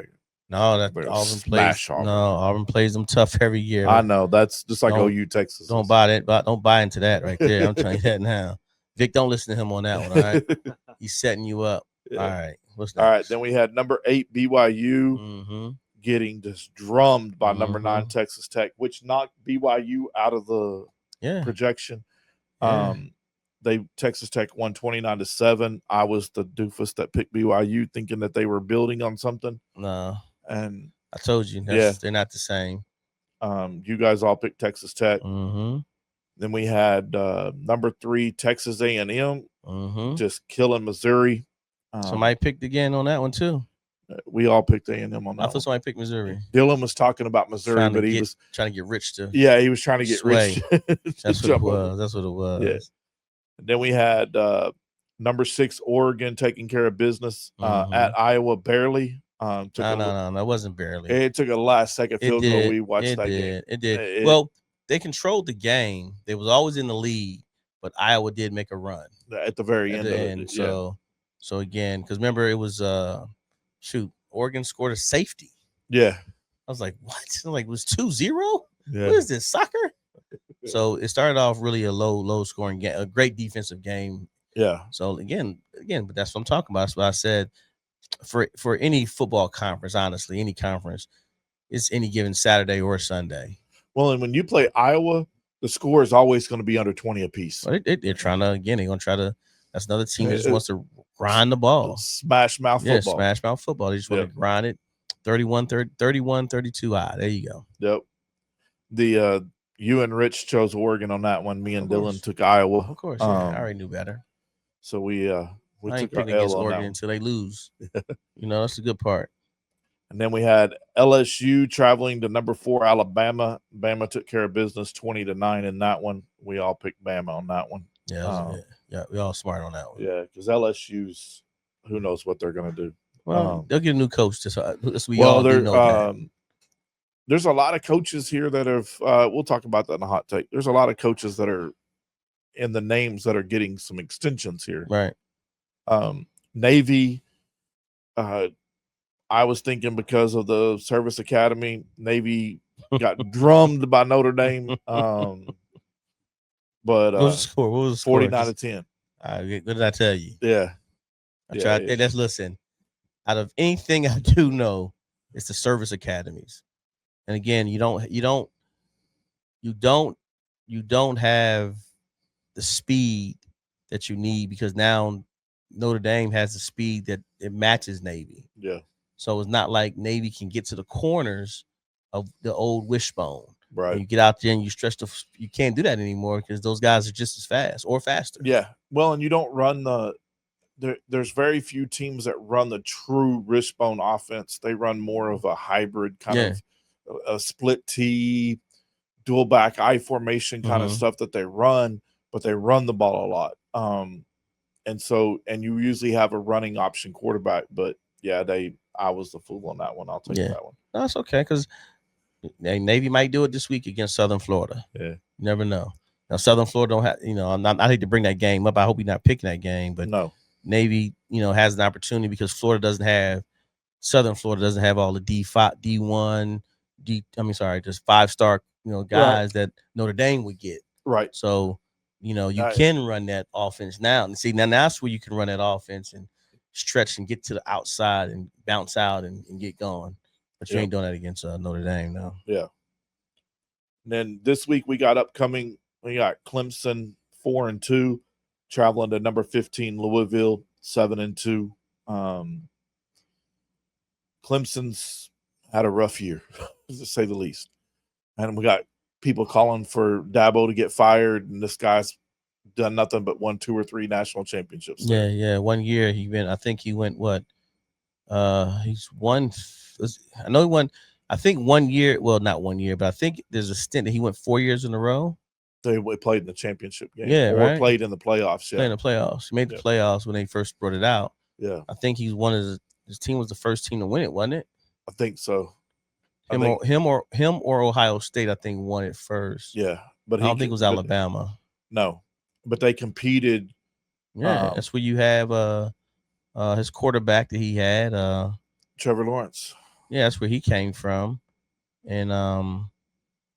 Auburn plays them tough every year.
I know. That's just like OU Texas.
Don't buy into that right there. I'm telling you that now. Vic, don't listen to him on that one. All right, he's setting you up. Yeah. All right. What's next?
All right. Then we had number 8 BYU getting just drummed by number 9 Texas Tech, which knocked BYU out of the projection. Yeah. Texas Tech won 29-7. I was the doofus that picked BYU, thinking that they were building on something.
No,
and
I told you, they're not the same.
You guys all picked Texas Tech. Then we had number 3 Texas A&M, just killing Missouri.
Somebody picked again on that one too.
We all picked A&M on that.
I thought somebody picked Missouri.
Dylan was talking about Missouri, but he was
trying to get rich too.
Yeah, he was trying to get rich.
That's what it was. That's what it was.
Yeah. And then we had number 6 Oregon taking care of business at Iowa barely.
No, that wasn't barely.
It took a last-second field goal. We watched that game.
It did. Well, they controlled the game. They was always in the lead, but Iowa did make a run
at the very end of it.
So again, because remember it was Oregon scored a safety.
Yeah.
I was like, what? It was 2-0? Yeah. What is this, soccer? So it started off really a low scoring game, a great defensive game.
Yeah.
So again, but that's what I'm talking about. That's what I said. For any football conference, honestly, any conference, it's any given Saturday or Sunday.
Well, and when you play Iowa, the score is always going to be under 20 apiece.
Well, they're trying to, again, they're going to try to, that's another team that just wants to grind the ball.
Smash mouth football.
Yeah, smash mouth football. They just want to grind it 31-32. There you go.
Yep. You and Rich chose Oregon on that one. Me and Dylan took Iowa.
Of course, I already knew better.
So we
I ain't picking against Oregon until they lose. That's the good part.
And then we had LSU traveling to number 4 Alabama. Bama took care of business 20-9 in that one. We all picked Bama on that one.
Yeah, we all smart on that one.
Yeah, because LSU's, who knows what they're going to do.
Well, they'll get a new coach. This we all do know that.
there's a lot of coaches here that have. We'll talk about that in a hot take. There's a lot of coaches that are in the names that are getting some extensions here.
Right.
Navy. I was thinking because of the service academy, Navy got drummed by Notre Dame. But
What was the score? What was the score?
49 to 10.
What did I tell you?
Yeah.
I tried. Let's listen. Out of anything I do know, it's the service academies. And again, you don't have the speed that you need, because now Notre Dame has the speed that it matches Navy.
Yeah.
So it's not like Navy can get to the corners of the old wishbone.
Right.
And you get out there and you stretch you can't do that anymore because those guys are just as fast or faster.
Yeah. Well, and you don't run there's very few teams that run the true wishbone offense. They run more of a hybrid kind of a split T, dual back I formation kind of stuff that they run, but they run the ball a lot. And you usually have a running option quarterback, but yeah, I was the fool on that one. I'll take that one.
No, that's okay, because Navy might do it this week against Southern Florida.
Yeah.
You never know. Now, Southern Florida don't have, I hate to bring that game up. I hope you're not picking that game, but
no.
Navy, has an opportunity because Southern Florida doesn't have all the D1, just 5-star, guys that Notre Dame would get.
Right.
So, you can run that offense now. And see, now that's where you can run that offense and stretch and get to the outside and bounce out and get going. But you ain't doing that against Notre Dame, no.
Yeah. And then this week we got Clemson 4-2, traveling to number 15 Louisville 7-2. Clemson's had a rough year, to say the least. And we got people calling for Dabo to get fired, and this guy's done nothing but won 2 or 3 national championships.
Yeah. 1 year he went what? He's won. I know he won. I think 1 year. Well, not 1 year, but I think there's a stint that he went 4 years in a row.
They played in the championship game.
Yeah,
or played in the playoffs. Yeah,
played in the playoffs. He made the playoffs when they first brought it out.
Yeah,
I think he's his team was the first team to win it, wasn't it?
I think so.
Him or Ohio State, I think, won it first.
Yeah, but
I don't think it was Alabama.
No, but they competed.
Yeah, that's where you have his quarterback that he had,
Trevor Lawrence.
Yeah, that's where he came from, and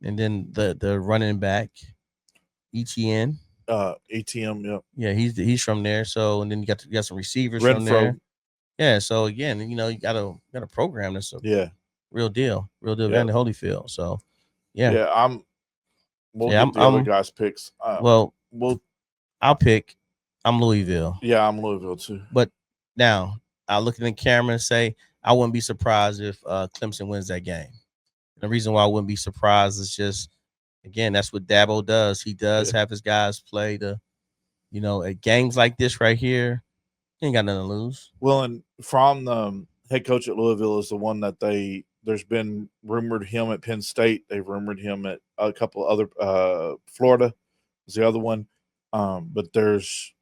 then the running back, ETN.
ATM. Yeah.
Yeah, he's from there. So, and then you got some receivers from there. Yeah. So again, you got a program that's real deal,
yeah.
Van Holyfield. So, yeah.
Yeah, we'll get the other guys' picks.
I'll pick. I'm Louisville.
Yeah, I'm Louisville too.
But now I'll look in the camera and say I wouldn't be surprised if Clemson wins that game. And the reason why I wouldn't be surprised is just, again, that's what Dabo does. He does have his guys play at games like this right here. He ain't got nothing to lose.
Well, and from the head coach at Louisville is the one that there's been rumored him at Penn State. They've rumored him at a couple other Florida is the other one. But there's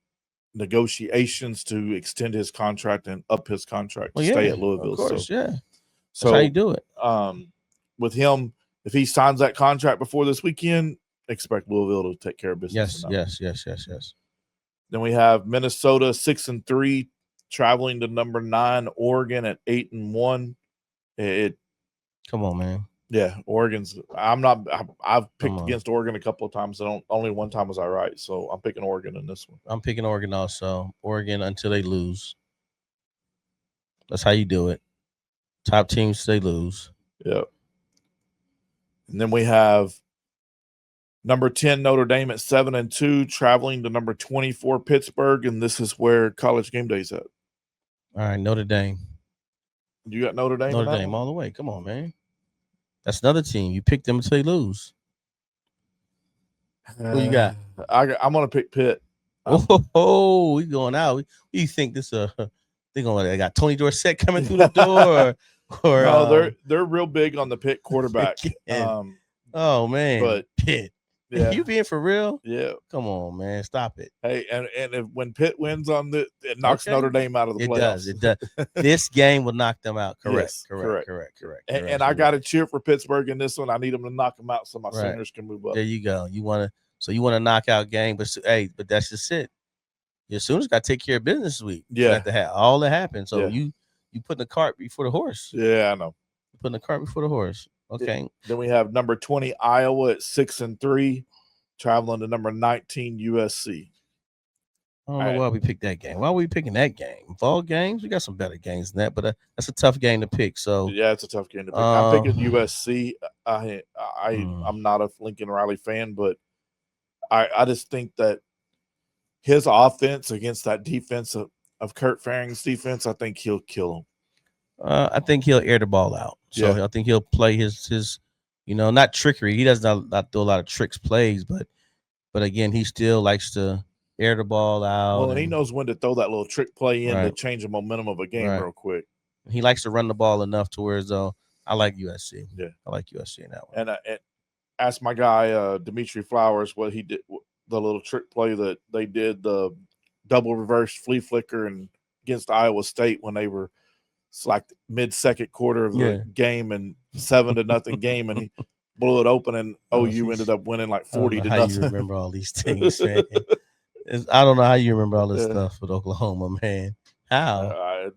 negotiations to extend his contract and up his contract to stay at Louisville.
Of course, that's
so
how you do it.
With him, if he signs that contract before this weekend, expect Louisville to take care of business.
Yes.
Then we have Minnesota 6-3, traveling to number 9 Oregon at 8-1.
Come on, man.
Yeah, Oregon's. I've picked against Oregon a couple of times. Only one time was I right, so I'm picking Oregon in this one.
I'm picking Oregon also. Oregon until they lose. That's how you do it. Top teams, they lose.
Yeah. And then we have number 10 Notre Dame at 7-2, traveling to number 24 Pittsburgh, and this is where College Game Day's at.
All right, Notre Dame.
You got Notre Dame?
Notre Dame all the way. Come on, man. That's another team. You pick them until they lose. Who you got?
I'm gonna pick Pitt.
We going out. What do you think this? They got Tony Dorsett coming through the door, or
no? They're real big on the Pitt quarterback.
Oh man,
but
Pitt.
Yeah.
You being for real?
Yeah.
Come on, man. Stop it.
Hey, and if when Pitt wins on it knocks
Okay.
Notre Dame out of the
It
playoffs.
does. It does. This game will knock them out. Correct.
Yes,
correct.
correct.
Correct.
And I got to cheer for Pittsburgh in this one. I need them to knock them out so my
Right.
Sooners can move up.
There you go. You want to knock out game, but but that's just it. Your Sooners got to take care of business this week.
Yeah.
All that happened. So
Yeah.
you putting the cart before the horse.
Yeah, I know.
Putting the cart before the horse. Okay.
Then we have number 20 Iowa at 6-3, traveling to number 19 USC.
I don't know why we picked that game. Why are we picking that game? Fall games, we got some better games than that, but that's a tough game to pick. So
yeah, it's a tough game to pick. I'm picking USC. I'm not a Lincoln Riley fan, but I just think that his offense against that defense of Kurt Farring's defense, I think he'll kill him.
I think he'll air the ball out. So I think he'll play his not trickery. He does not do a lot of tricks plays, but again, he still likes to air the ball out.
Well, and he knows when to throw that little trick play in to change the momentum of a game real quick.
He likes to run the ball enough to where though I like USC.
Yeah,
I like USC in that one.
And ask my guy Dimitri Flowers what he did, the little trick play that they did, the double reverse flea flicker and against Iowa State when they were like mid-second quarter of the game and 7-0 game, and he blew it open, and OU ended up winning like 40-0.
How you remember all these things, man? I don't know how you remember all this stuff with Oklahoma, man. How?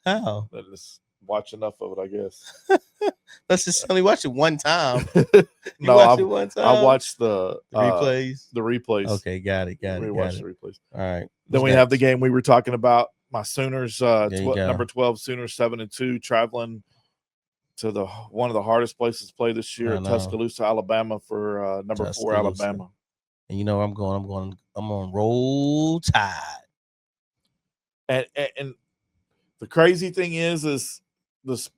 How?
I just watch enough of it, I guess.
Let's just only watch it one time.
No,
watched it one time?
I watched the
replays.
The replays.
Okay, got it.
We watched the replays.
All right.
Then we have the game we were talking about. My Sooners, number 12 Sooners, 7-2, traveling to one of the hardest places to play this year, Tuscaloosa, Alabama, for number 4 Alabama. And
you know where I'm going. I'm on Roll Tide.
And the crazy thing is this.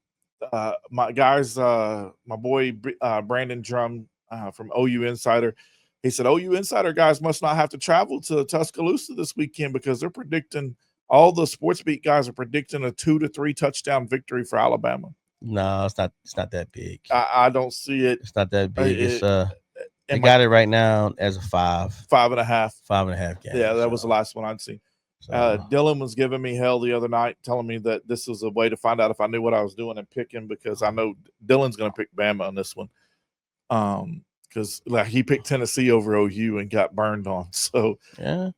My guys, my boy Brandon Drum from OU Insider, he said OU Insider guys must not have to travel to Tuscaloosa this weekend because they're predicting. All the sports beat guys are predicting a 2 to 3 touchdown victory for Alabama.
No, it's not. It's not that big.
I don't see it.
It's not that big. They got it right now as a 5.5. 5.5 game.
Yeah, that was the last one I'd seen. So, Dylan was giving me hell the other night, telling me that this was a way to find out if I knew what I was doing and picking, because I know Dylan's going to pick Bama on this one. Because like he picked Tennessee over OU and got burned on. So
yeah,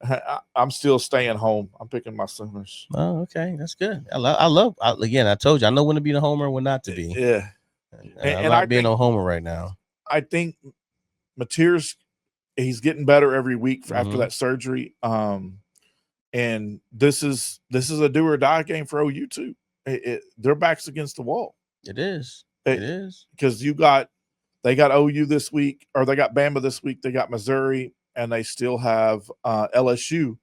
I'm still staying home. I'm picking my Sooners.
Oh, okay, that's good. Again, I told you I know when to be the homer and when not to be.
Yeah,
and I being a homer right now.
I think Mateer's he's getting better every week after that surgery. And this is a do or die game for OU too. Their backs against the wall.
It is. It is
because they got OU this week, or they got Bama this week. They got Missouri, and they still have LSU.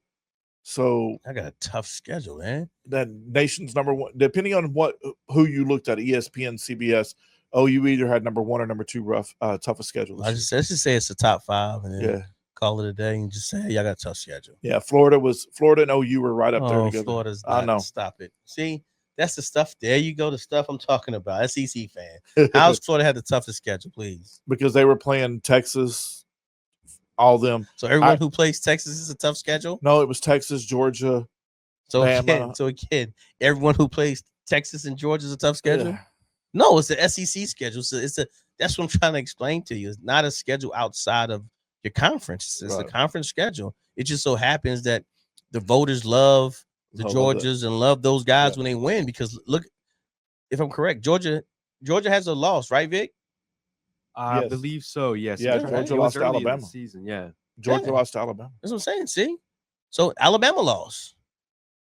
So
I got a tough schedule, man.
That nation's number one, depending on who you looked at, ESPN, CBS. OU either had number 1 or number 2 toughest schedule.
Let's just say it's a top 5, and then call it a day, and just say, hey, y'all got a tough schedule.
Yeah, Florida and OU were right up there together.
Florida's not. I know. Stop it. See. That's the stuff. There you go. The stuff I'm talking about. SEC fan. How's Florida had the toughest schedule, please?
Because they were playing Texas, all them.
So everyone who plays Texas is a tough schedule?
No, it was Texas, Georgia,
Bama. Again, everyone who plays Texas and Georgia is a tough schedule? Yeah. No, it's the SEC schedule. So that's what I'm trying to explain to you. It's not a schedule outside of your conference. It's a conference schedule. It just so happens that the voters love the Georgias and love those guys when they win, because look, if I'm correct, Georgia has a loss, right, Vic?
I believe so. Yes.
Yeah, Georgia lost to Alabama.
Season, yeah.
Georgia lost to Alabama.
That's what I'm saying. See, so Alabama lost.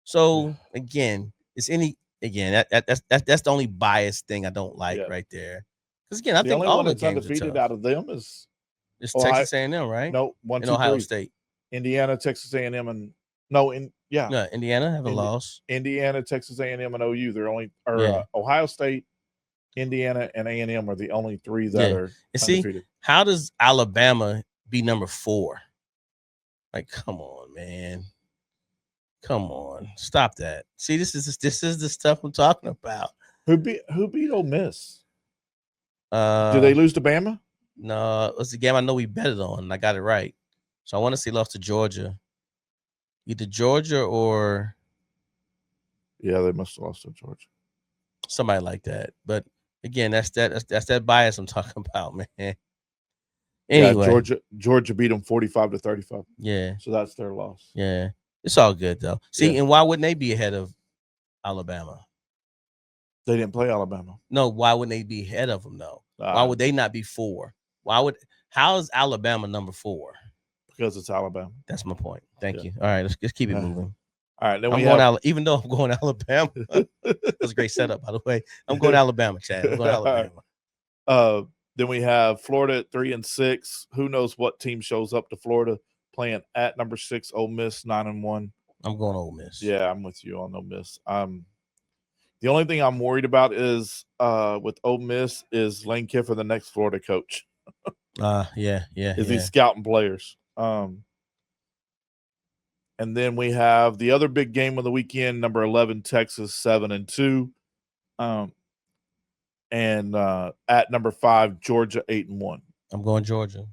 So again, that's the only biased thing I don't like right there. Because again, I think all the games
undefeated out of them is
Texas A&M, right?
No, 1, 2,
Ohio
3.
State,
Indiana, Texas A&M, and
Indiana have a loss.
Indiana, Texas A&M, and OU. They're only Ohio State, Indiana, and A&M are the only 3 that are undefeated.
See, how does Alabama be number 4? Like, come on, man. Come on, stop that. See, this is the stuff I'm talking about.
Who beat Ole Miss? Did they lose to Bama?
No, it's the game I know we betted on, and I got it right. So I want to say lost to Georgia. Either Georgia or
Yeah, they must have lost to Georgia.
somebody like that. But again, that's that bias I'm talking about, man. Anyway,
Yeah, Georgia beat them 45-35.
yeah,
So that's their loss.
yeah. It's all good though. See,
Yeah.
and why wouldn't they be ahead of Alabama?
They didn't play Alabama.
No, why wouldn't they be ahead of them though? Why would they not be 4? How is Alabama number 4?
Because it's Alabama.
That's my point. Thank you. All right, let's keep it moving.
All right, then
I'm going even though I'm going Alabama. That's a great setup, by the way. I'm going Alabama, Chad. I'm going Alabama.
Then we have Florida at 3-6. Who knows what team shows up to Florida playing at number 6, Ole Miss 9-1.
I'm going Ole Miss.
Yeah, I'm with you on Ole Miss. The only thing I'm worried about is with Ole Miss is Lane Kiffin, the next Florida coach.
Yeah.
Is he scouting players? And then we have the other big game of the weekend, number 11, Texas 7-2. And at number 5, Georgia 8-1.
I'm going Georgia.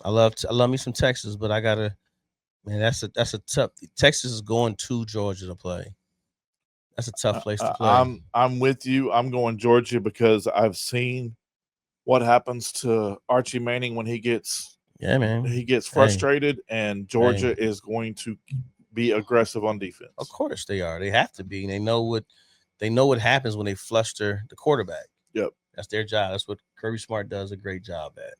I love me some Texas, but I gotta, man, that's a tough. Texas is going to Georgia to play. That's a tough place to play.
I'm with you. I'm going Georgia because I've seen what happens to Archie Manning when he gets frustrated, and Georgia is going to be aggressive on defense.
Of course they are. They have to be. They know what happens when they fluster the quarterback.
Yep.
That's their job. That's what Kirby Smart does a great job at.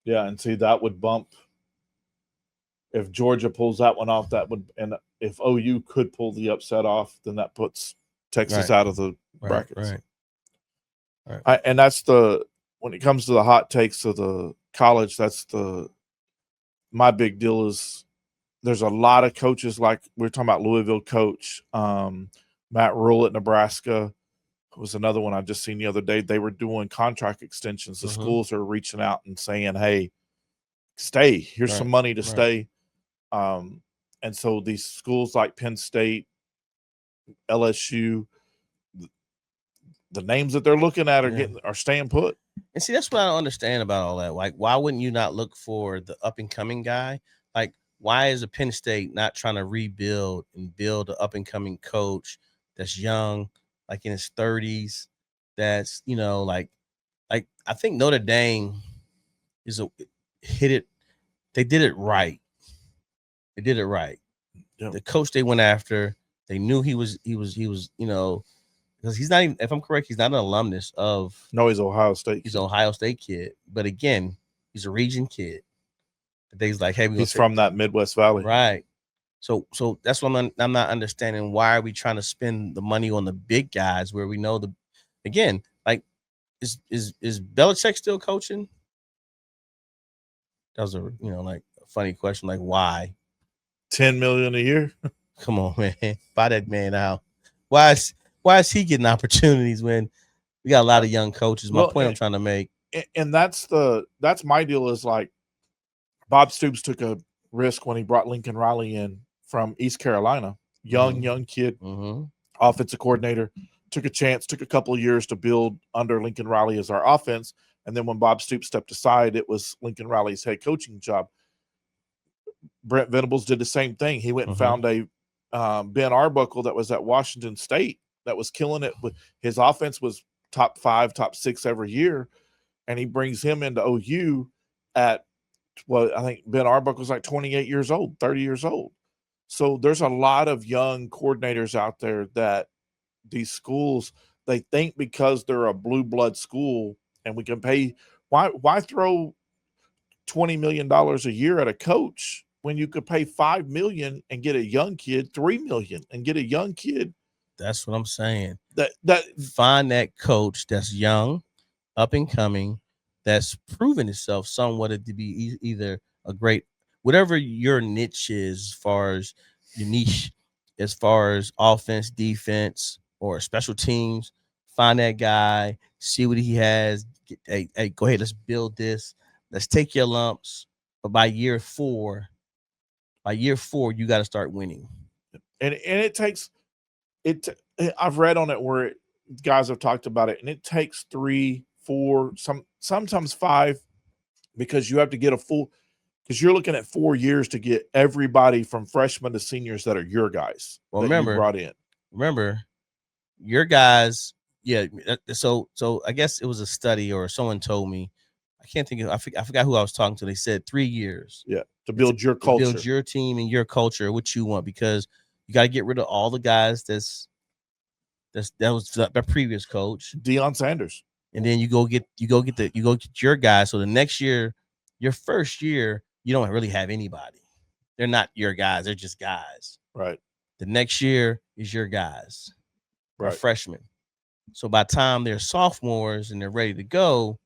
Yeah, and see, that would bump. If Georgia pulls that one off, that would, and if OU could pull the upset off, then that puts Texas out of the brackets.
Right.
And that's when it comes to the hot takes of the college, my big deal is there's a lot of coaches, like we're talking about Louisville coach, Matt Rule at Nebraska was another one I just seen the other day. They were doing contract extensions. The schools are reaching out and saying, hey, stay. Here's some money to stay. And so these schools like Penn State, LSU, the names that they're looking at are staying put.
And see, that's what I don't understand about all that. Like, why wouldn't you not look for the up and coming guy? Like, why is a Penn State not trying to rebuild and build an up and coming coach that's young, like in his 30s? That's, like I think Notre Dame hit it. They did it right. Yep. The coach they went after, they knew he was, because he's not even, if I'm correct, he's not an alumnus of.
No, he's Ohio State.
He's an Ohio State kid. But again, he's a region kid. He's like, hey,
he's from that Midwest Valley.
Right. So that's what I'm not understanding. Why are we trying to spend the money on the big guys where we know again, like, is Belichick still coaching? That was a funny question. Like, why?
$10 million a year?
Come on, man. Buy that man out. Why is he getting opportunities when we got a lot of young coaches? My point I'm trying to make.
And that's my deal is like Bob Stoops took a risk when he brought Lincoln Riley in from East Carolina. Young kid, offensive coordinator, took a chance, took a couple of years to build under Lincoln Riley as our offense. And then when Bob Stoops stepped aside, it was Lincoln Riley's head coaching job. Brent Venables did the same thing. He went and found a Ben Arbuckle that was at Washington State that was killing it. With his offense was top 5, top 6 every year. And he brings him into OU at, I think Ben Arbuckle was like 28 years old, 30 years old. So there's a lot of young coordinators out there that these schools, they think because they're a blue blood school and we can pay, why throw $20 million a year at a coach when you could pay $5 million and get a young kid $3 million and get a young kid?
That's what I'm saying.
That
find that coach that's young, up and coming, that's proven itself somewhat to be either a great, whatever your niche is, as far as your niche, as far as offense, defense, or special teams. Find that guy, see what he has. Hey, go ahead, let's build this. Let's take your lumps. But by year 4, you got to start winning.
And it takes it. I've read on it where guys have talked about it, and it takes 3, 4, sometimes 5, because you have to get a full. Because you're looking at 4 years to get everybody from freshmen to seniors that are your guys
Well,
that
remember,
you brought in.
Remember, your guys. Yeah. So I guess it was a study or someone told me. I can't think of. I forgot who I was talking to. They said 3 years.
Yeah, to build your
To
culture,
build your team and your culture, what you want, because you got to get rid of all the guys that was the previous coach,
Deion Sanders,
and then you go get your guys. So the next year, your first year, you don't really have anybody. They're not your guys. They're just guys.
right?
The next year is your guys,
Right.
are freshmen. So by the time they're sophomores and they're ready to go,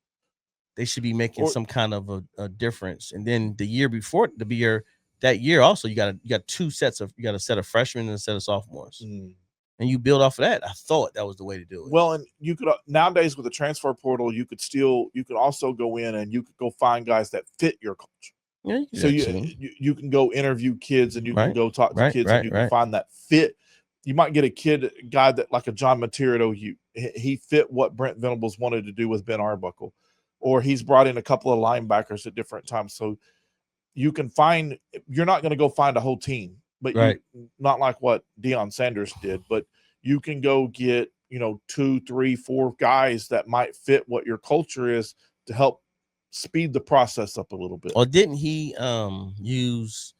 they should be making some kind of a difference. And then the year before that year also, you got a set of freshmen and a set of sophomores. And you build off of that. I thought that was the way to do it.
Well, and you could nowadays with the transfer portal, you could also go in and you could go find guys that fit your culture.
Yeah,
so you can go interview kids and you can go talk to kids and you can find that fit. You might get a guy that like a John Materito, he fit what Brent Venables wanted to do with Ben Arbuckle, or he's brought in a couple of linebackers at different times. So you can find, you're not going to go find a whole team, but not like what Deion Sanders did, but you can go get, 2, 3, 4 guys that might fit what your culture is to help speed the process up a little bit.
Or didn't he use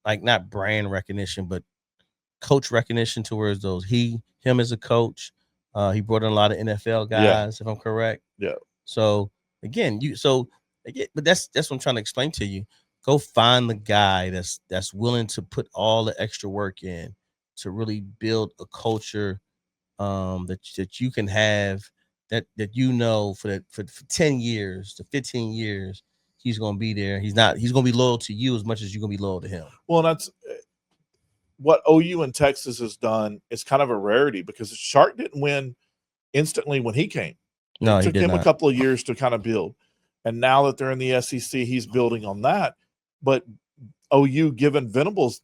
like not brand recognition, but coach recognition towards him as a coach? He brought in a lot of NFL guys, if I'm correct.
Yeah.
So again, but that's what I'm trying to explain to you. Go find the guy that's willing to put all the extra work in to really build a culture that you can have that for 10 years to 15 years he's going to be there. He's going to be loyal to you as much as you're going to be loyal to him.
Well, that's what OU and Texas has done. It's kind of a rarity because Shark didn't win instantly when he came.
No,
it took him a couple of years to kind of build. And now that they're in the SEC, he's building on that. But OU given Venables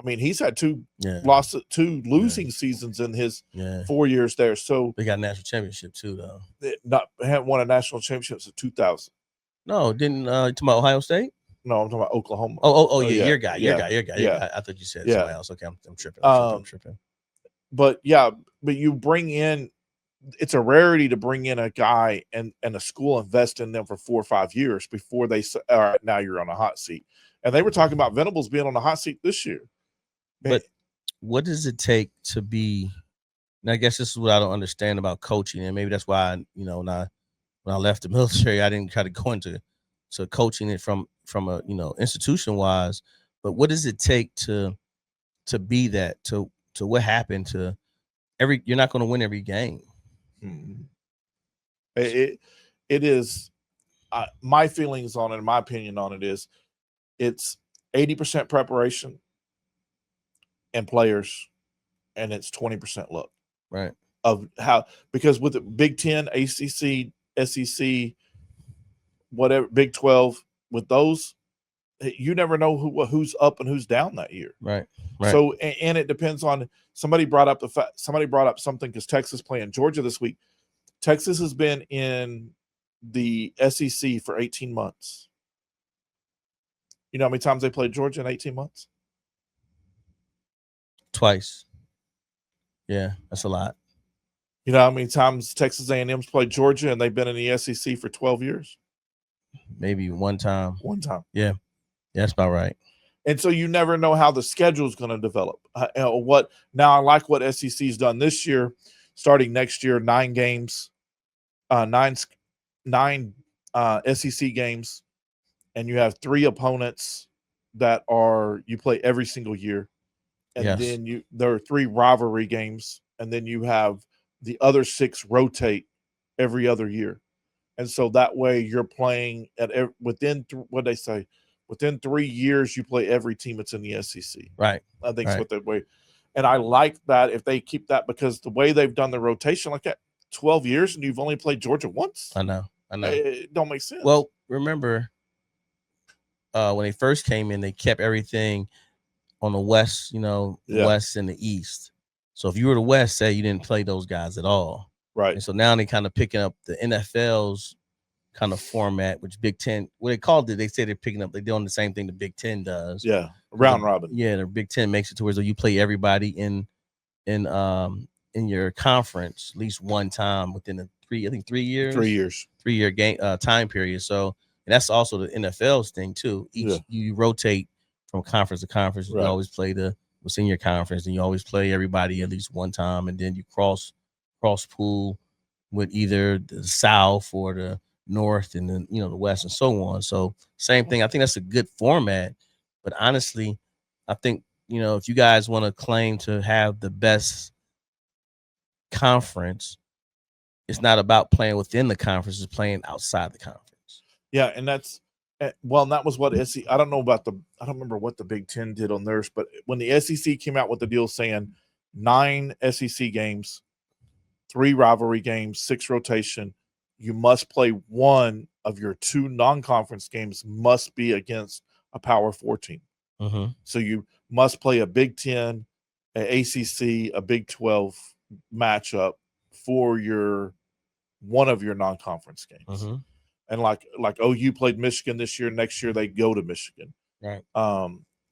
he's had 2 losing seasons in his 4 years there. So
they got a national championship too, though.
They haven't won a national championship since 2000.
No, didn't you talking about Ohio State?
No, I'm talking about Oklahoma.
Yeah, your guy. Yeah. I thought you said somebody else. Okay, I'm tripping. I'm tripping.
But you bring in, it's a rarity to bring in a guy and a school invest in them for 4 or 5 years before they say, all right, now you're on a hot seat. And they were talking about Venables being on the hot seat this year.
But what does it take to be? And I guess this is what I don't understand about coaching, and maybe that's why when I left the military, I didn't try to go into coaching it from a institution wise. But what does it take to be that? To what happened to you're not going to win every game.
It is my feelings on it, and my opinion on it is, it's 80% preparation and players, and it's 20% luck.
Right.
Because with the Big 10, ACC, SEC, whatever, Big 12, with those, you never know who's up and who's down that year.
Right.
So, and it depends on, somebody brought up something because Texas playing Georgia this week. Texas has been in the SEC for 18 months. You know how many times they played Georgia in 18 months?
Twice. Yeah, that's a lot.
You know how many times Texas A&M's played Georgia and they've been in the SEC for 12 years?
Maybe one time.
Yeah,
that's about right.
And so you never know how the schedule is going to develop. Now I like what SEC's done this year. Starting next year, 9 games, 9 SEC games, and you have 3 opponents that you play every single year. And then there are 3 rivalry games, and then you have the other 6 rotate every other year. And so that way you're playing within 3 years, you play every team that's in the SEC.
Right.
I think it's what that way. And I like that if they keep that, because the way they've done the rotation like that, 12 years and you've only played Georgia once.
I know.
It don't make sense.
Well, remember when they first came in, they kept everything on the West, the West and the East. So if you were the West, say you didn't play those guys at all.
Right.
And so now they kind of picking up the NFL's kind of format, which Big Ten, what they called it, they say they're picking up, they're doing the same thing the Big Ten does.
Yeah. Round robin.
Yeah, the Big Ten makes it to where you play everybody in your conference at least one time within a 3 years.
3 years.
3-year game time period. So and that's also the NFL's thing too. You rotate from conference to conference. You always play what's in your conference, and you always play everybody at least one time, and then you cross pool with either the South or the North, and then the West, and so on. So same thing. I think that's a good format, but honestly, I think if you guys want to claim to have the best conference, it's not about playing within the conference; it's playing outside the conference.
Yeah, and that's that was what SEC. I don't remember what the Big Ten did on theirs, but when the SEC came out with the deal saying 9 SEC games, 3 rivalry games, 6 rotation, you must play one of your 2 non-conference games must be against a Power 4 team.
Mm-hmm.
So you must play a Big Ten, an ACC, a Big 12 matchup for one of your non-conference games.
Mm-hmm.
And like OU played Michigan this year, next year they go to Michigan.
Right.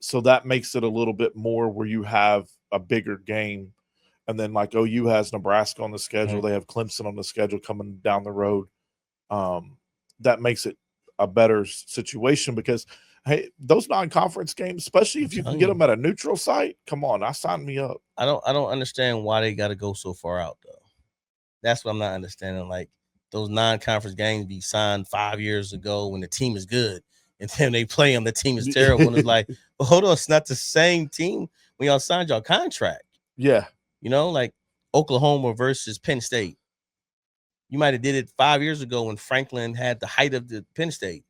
So that makes it a little bit more where you have a bigger game. And then like OU has Nebraska on the schedule.
Right.
They have Clemson on the schedule coming down the road. That makes it a better situation because, hey, those non-conference games, especially if you can get them at a neutral site, come on, sign me up.
I don't understand why they got to go so far out, though. That's what I'm not understanding. Like, those non-conference games be signed 5 years ago when the team is good, and then they play them, the team is terrible. And it's like, well, hold on, it's not the same team when y'all signed y'all contract.
Yeah.
Like Oklahoma versus Penn State. You might have did it 5 years ago when Franklin had the height of the Penn State.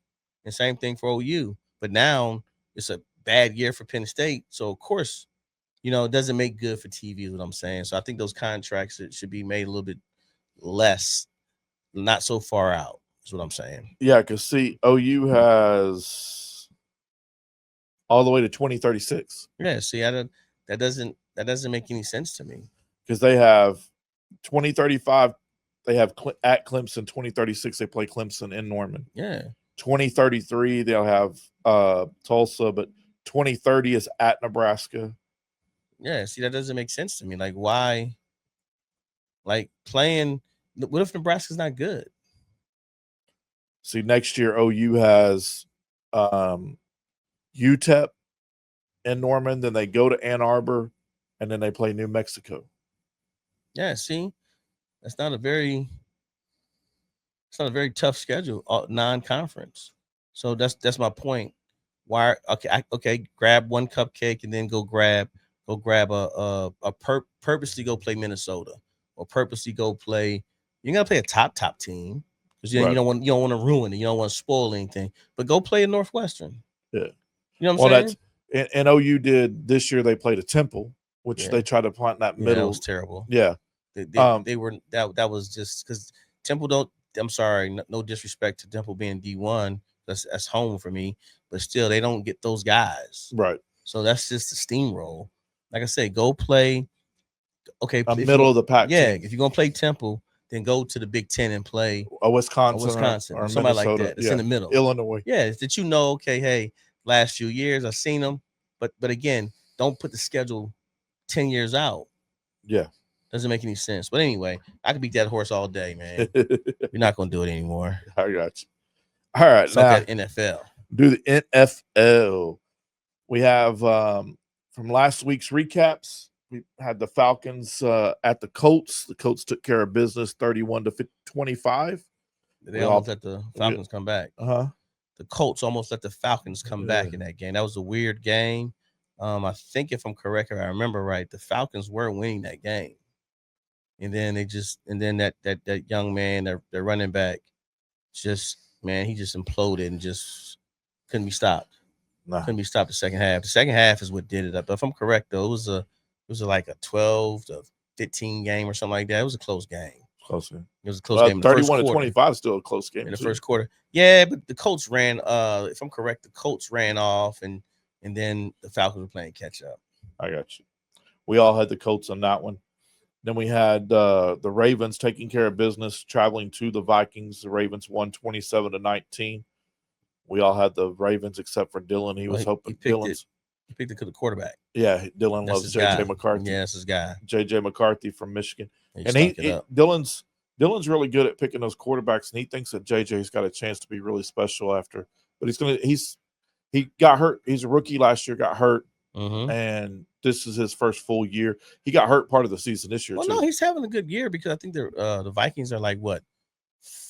And same thing for OU. But now it's a bad year for Penn State. So, of course, it doesn't make good for TV is what I'm saying. So I think those contracts should be made a little bit less, not so far out. Is what I'm saying.
Yeah, because see, OU has all the way to 2036.
Yeah, see, that doesn't make any sense to me.
Because they have 2035, they have at Clemson. 2036, they play Clemson in Norman.
Yeah.
2033, they'll have Tulsa, but 2030 is at Nebraska.
Yeah, see, that doesn't make sense to me. Like, why? Like, playing. What if Nebraska's not good?
See, next year OU has UTEP in Norman, then they go to Ann Arbor, and then they play New Mexico.
Yeah, see, it's not a very tough schedule, non-conference. So that's my point. Why? Okay, grab one cupcake and then go grab purposely go play Minnesota, or purposely go play. You're gonna play a top team because you don't want to ruin it. You don't want to spoil anything. But go play a Northwestern.
Yeah,
you know what I'm saying.
And OU did this year. They played a Temple, which they tried to plant in that middle.
That was terrible.
Yeah,
they were that was just because Temple don't. I'm sorry, no disrespect to Temple being D1. That's home for me, but still they don't get those guys.
Right.
So that's just a steamroll. Like I said, go play. Okay,
a middle of the pack.
Yeah,
team.
if you're gonna play Temple, then go to the Big Ten and play
a Wisconsin
or
Minnesota,
somebody like that. It's in the middle.
Illinois.
Yeah, that okay, hey, last few years I've seen them, but again, don't put the schedule 10 years out.
Yeah,
doesn't make any sense. But anyway, I could beat that horse all day, man. We're not gonna do it anymore.
I got you. All right,
so now NFL.
Do the NFL. We have from last week's recaps. We had the Falcons at the Colts. The Colts took care of business, 31-25.
They almost let the Falcons come back.
The
Colts almost let the Falcons come back in that game. That was a weird game. I think if I'm correct, if I remember right, the Falcons were winning that game, and then that young man, their running back, he just imploded and just couldn't be stopped. Couldn't be stopped the second half. The second half is what did it up. But if I'm correct, though, it was like a 12-15 game or something like that. It was a close game.
Close game.
It was a close game.
31-25 still a close game
in the first quarter. Yeah, but the Colts ran. If I'm correct, the Colts ran off, and then the Falcons were playing catch up.
I got you. We all had the Colts on that one. Then we had the Ravens taking care of business, traveling to the Vikings. The Ravens won 27-19. We all had the Ravens except for Dylan. He was hoping Dylan's.
He picked it to the quarterback.
Yeah, Dylan loves J.J. McCarthy.
Yeah, that's his guy.
J.J. McCarthy from Michigan. And Dylan's really good at picking those quarterbacks, and he thinks that J.J.'s got a chance to be really special after. But he got hurt. He's a rookie last year, got hurt. And this is his first full year. He got hurt part of the season this year, too.
No, he's having a good year because I think the Vikings are like, what,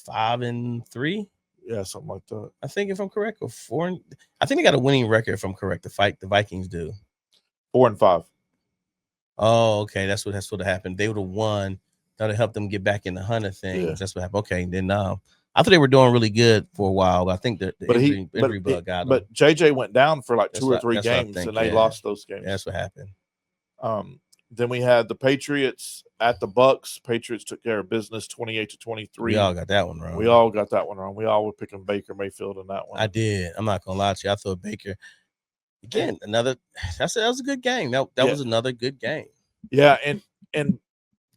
5-3?
Yeah, something like that.
I think if I'm correct, or 4. I think they got a winning record if I'm correct. The Vikings do
4-5.
Oh, okay. That's what happened. They would have won. That would help them get back in the hunt of things. Yeah. That's what happened. Okay, then I thought they were doing really good for a while. But I think the injury bug got them.
But JJ went down for like 2 or 3 games, and they lost those games.
Yeah, that's what happened.
Then we had the Patriots at the Bucks. Patriots took care of business 28-23.
We all got that one wrong.
We all were picking Baker Mayfield in that one.
I did. I'm not gonna lie to you. I thought Baker again. That was a good game. That was another good game.
Yeah, and in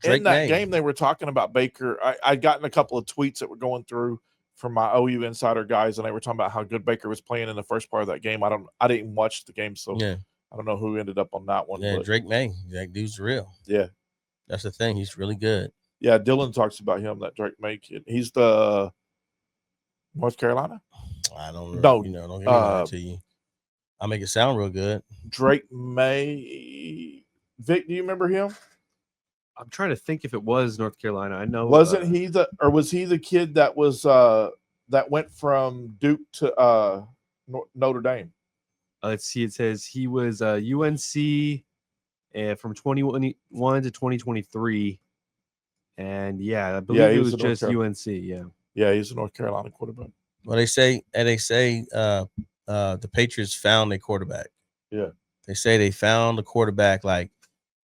that game they were talking about Baker. I'd gotten a couple of tweets that were going through from my OU insider guys, and they were talking about how good Baker was playing in the first part of that game. I didn't watch the game, so yeah. I don't know who ended up on that one.
Yeah, Drake May. That dude's real.
Yeah.
That's the thing. He's really good.
Yeah, Dylan talks about him, that Drake May kid. He's the North Carolina?
I don't know. Don't get me to you. I'll make it sound real good.
Drake May. Vic, do you remember him?
I'm trying to think if it was North Carolina. I know.
Was he the kid that was that went from Duke to Notre Dame?
Let's see. It says he was UNC from 2021 to 2023, and I believe it was just UNC. Yeah,
he's a North Carolina quarterback.
Well, they say the Patriots found a quarterback.
Yeah,
they say they found a quarterback. Like,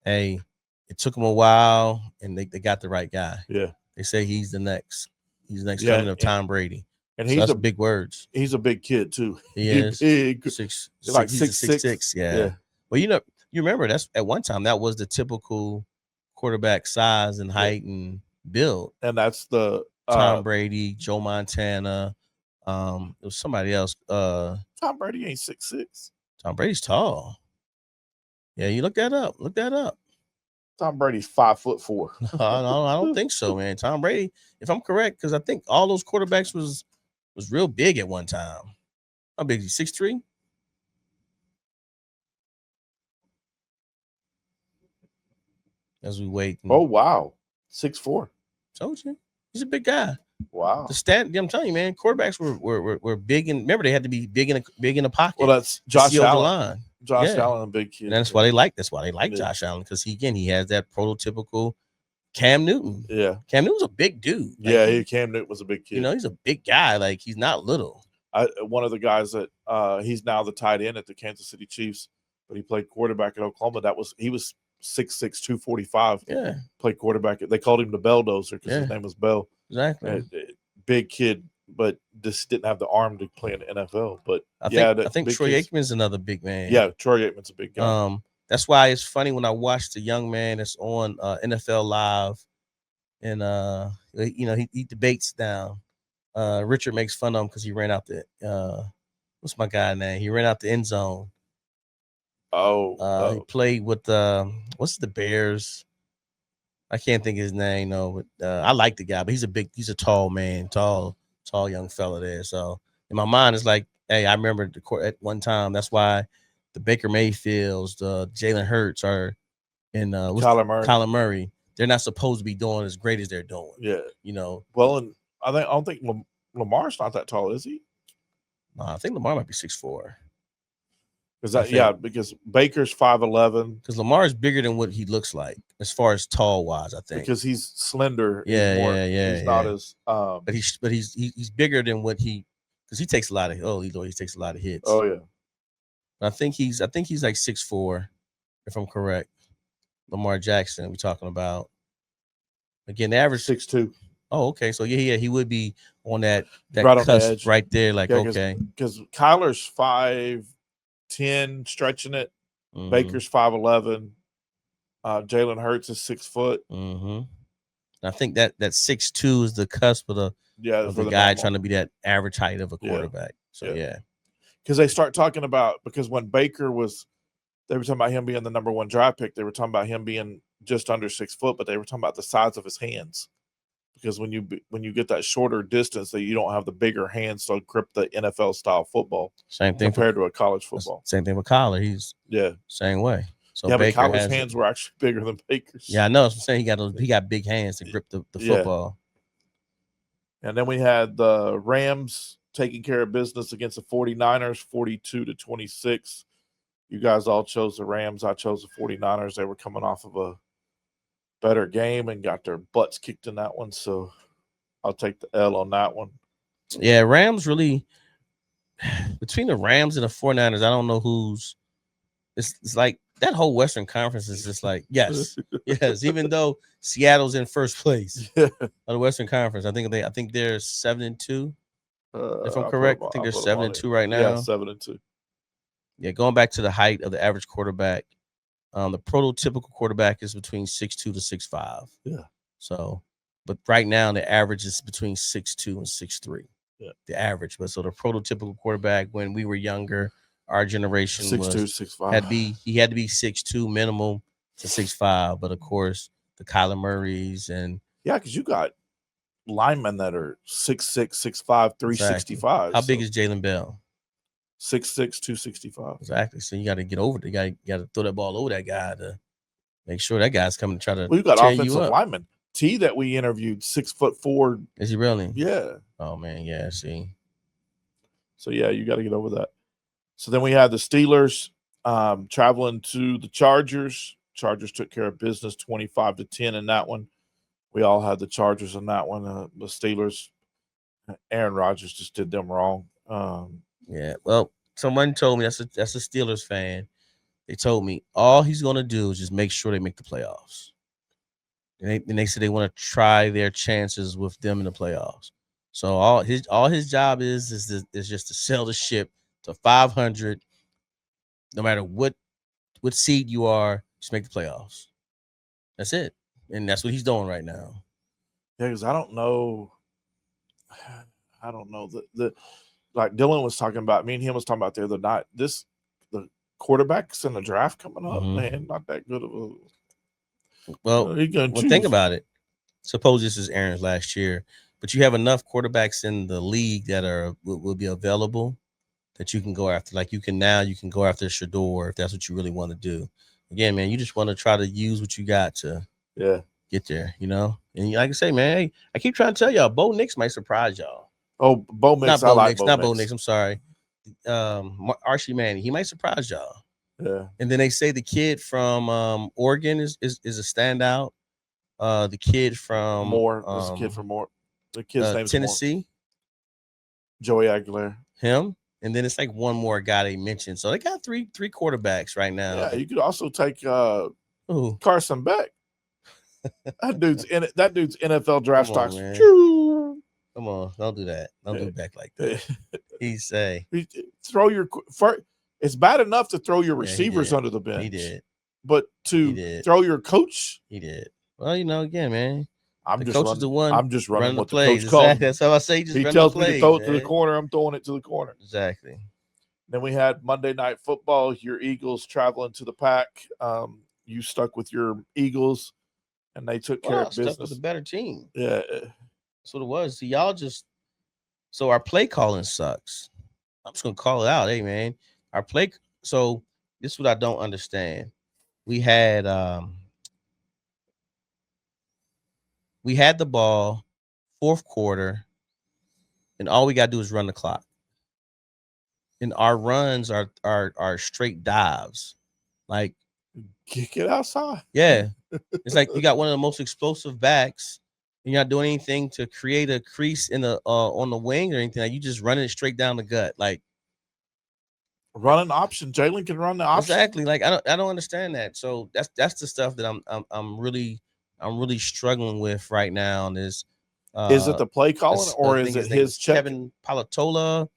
hey, it took them a while, and they got the right guy.
Yeah,
they say he's the next coming of Tom Brady.
And he's
big words.
He's a big kid too.
He is
big.
Like 6'6". Yeah. Well, you remember that's at one time that was the typical quarterback size and height and build.
And that's the
Tom Brady, Joe Montana. It was somebody else.
Tom Brady ain't 6'6".
Tom Brady's tall. Yeah, you look that up.
Tom Brady's 5'4".
I don't think so, man. Tom Brady, if I'm correct, because I think all those quarterbacks was real big at one time. How big is he? 6'3"? As we wait.
Oh wow, 6'4".
Told you, he's a big guy.
Wow.
I'm telling you, man, quarterbacks were big, and remember they had to be big in the pocket.
Well, that's Josh Allen. Josh
Yeah.
Allen, a big kid.
And that's why they like. That's why they like Josh Allen, because he has that prototypical Cam Newton.
Yeah.
Cam Newton's a big dude.
Cam Newton was a big kid.
He's a big guy. Like, he's not little.
One of the guys that he's now the tight end at the Kansas City Chiefs, but he played quarterback at Oklahoma. He was 6'6", 245.
Yeah.
Played quarterback. They called him the Belldozer because his name was Bell.
Exactly.
Big kid, but just didn't have the arm to play in the NFL. But
I think Troy Aikman's another big man.
Yeah, Troy Aikman's a big guy.
That's why it's funny when I watch the young man that's on NFL Live, and he debates now. Richard makes fun of him because he ran out the what's my guy name? He ran out the end zone. He played with what's the Bears? I can't think of his name. No, but I like the guy, but he's a tall man, tall young fella there. So in my mind, it's like, hey, I remember at one time. That's why the Baker Mayfields, the Jalen Hurts are in Kyler Murray. They're not supposed to be doing as great as they're doing.
Yeah, Well, and I don't think Lamar's not that tall, is he?
No, I think Lamar might be 6'4".
Because Baker's 5'11".
Because Lamar is bigger than what he looks like as far as tall wise, I think.
Because he's slender.
He's
not as.
But he's bigger than what because he takes a lot of. Oh, he takes a lot of hits.
Oh yeah.
I think he's like 6'4", if I'm correct. Lamar Jackson, we're talking about. Again, the average
6'2".
Oh, okay. So he would be on that
right
cusp
on the edge.
Right there. Like, okay.
Because Kyler's 5'10", stretching it.
Mm-hmm.
Baker's 5'11". Jalen Hurts is 6 foot.
Mm-hmm. I think that 6'2" is the cusp of the guy
normal.
trying to be that average height of a quarterback. So
yeah. Because they start talking about, because when Baker was, they were talking about him being the number 1 draft pick. They were talking about him being just under 6 foot, but they were talking about the size of his hands. Because when you get that shorter distance, that you don't have the bigger hands to grip the NFL style football.
Same thing
compared to a college football.
Same thing with Kyler. He's same way. So
yeah,
Baker
but Kyler's hands were actually bigger than Baker's.
Yeah, I know. I'm saying he got big hands to grip the football.
And then we had the Rams taking care of business against the 49ers, 42-26. You guys all chose the Rams. I chose the 49ers. They were coming off of a better game and got their butts kicked in that one. So I'll take the L on that one.
Yeah, Rams really, between the Rams and the 49ers, I don't know who's, it's like that whole Western Conference is just like, yes, even though Seattle's in first place of the Western Conference. I think they're 7-2. If I'm correct, I think they're 7-2 right now.
Yeah, 7-2.
Yeah, going back to the height of the average quarterback, the prototypical quarterback is between 6'2" to 6'5".
Yeah.
So, but right now the average is between 6'2" and 6'3".
Yeah.
The average. But so the prototypical quarterback when we were younger, our generation
6'2", 6'5".
He had to be 6'2" minimum to 6'5". But of course, the Kyler Murrays and
because you got linemen that are 6'6", 6'5", 365.
How big is Jalen Bell?
6'6", 265.
Exactly. So you got to get over it. You got to throw that ball over that guy to make sure that guy's coming to try to.
We've got offensive linemen. T that we interviewed, 6'4".
Is he really?
Yeah.
Oh man, yeah. See.
So yeah, you got to get over that. So then we had the Steelers traveling to the Chargers. Chargers took care of business, 25-10 in that one. We all had the Chargers in that one. The Steelers, Aaron Rodgers just did them wrong.
Yeah. Well, someone told me that's a Steelers fan. They told me all he's gonna do is just make sure they make the playoffs. And they said they want to try their chances with them in the playoffs. So all his job is just to sell the ship to 500. No matter what seed you are, just make the playoffs. That's it, and that's what he's doing right now.
Yeah, because I don't know the like Dylan was talking about. Me and him was talking about the other night. The quarterbacks in the draft coming up, man, not that good of a.
Well, think about it. Suppose this is Aaron's last year, but you have enough quarterbacks in the league that will be available that you can go after. Like you can go after Shador if that's what you really want to do. Again, man, you just want to try to use what you got to get there, you know. And like I say, man, hey, I keep trying to tell y'all, Bo Nix might surprise y'all.
Oh, Bo Nix, not
Bo Nix. I'm sorry, Archie Manning. He might surprise y'all.
Yeah.
And then they say the kid from Oregon is a standout. The kid from
Moore. There's a kid from Moore. The kid's name's
Tennessee.
Moore. Joey Aguilar.
Him. And then it's like one more guy they mentioned. So they got three quarterbacs right now.
Yeah, you could also take Carson Beck. That dude's NFL draft stocks.
Come on, don't do that. Don't do Beck like that. He say
it's bad enough to throw your receivers under the bench.
He did.
But to throw your coach,
he did. Well, you know,
I'm
the
just running what the
plays.
coach calls.
That's how I say.
He tells me to throw it to the corner. I'm throwing it to the corner.
Exactly.
Then we had Monday Night Football. Your Eagles traveling to the Pack. You stuck with your Eagles, and they took care of business.
Stuck with a better team.
Yeah,
that's what it was. So so our play calling sucks. I'm just gonna call it out. Hey, man, our play. So this is what I don't understand. We had the ball, fourth quarter, and all we gotta do is run the clock. And our runs are straight dives, like
kick it outside.
Yeah, it's like you got one of the most explosive backs, and you're not doing anything to create a crease in the on the wing or anything. Like you just running it straight down the gut, like
run an option. Jalen can run the option.
Exactly. Like I don't understand that. So that's the stuff that I'm really struggling with right now. And is
it the play calling or is it his
Kevin Palatola,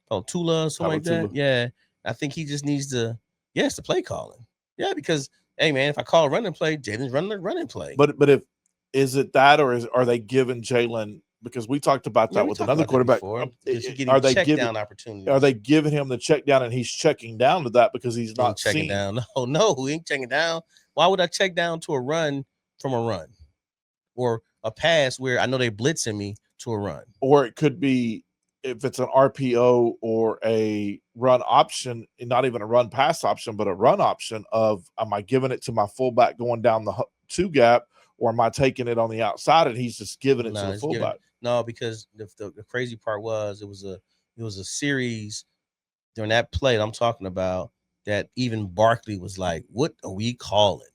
something like that? Yeah, I think he just needs to. Yeah, it's the play calling. Yeah, because hey man, if I call a running play, Jalen's running the running play.
But if is it that, or are they giving Jalen? Because we talked about that with another quarterback.
Are they giving opportunities?
Are they giving him the check down and he's checking down to that because he's not
checking down? No, he ain't checking down. Why would I check down to a run from a run or a pass where I know they blitzing me to a run?
Or it could be if it's an RPO or a run option, not even a run pass option, but a run option of, am I giving it to my fullback going down the 2 gap, or am I taking it on the outside and he's just giving it to the fullback?
No, because the crazy part was it was a series during that play that I'm talking about that even Barkley was like, "What are we calling?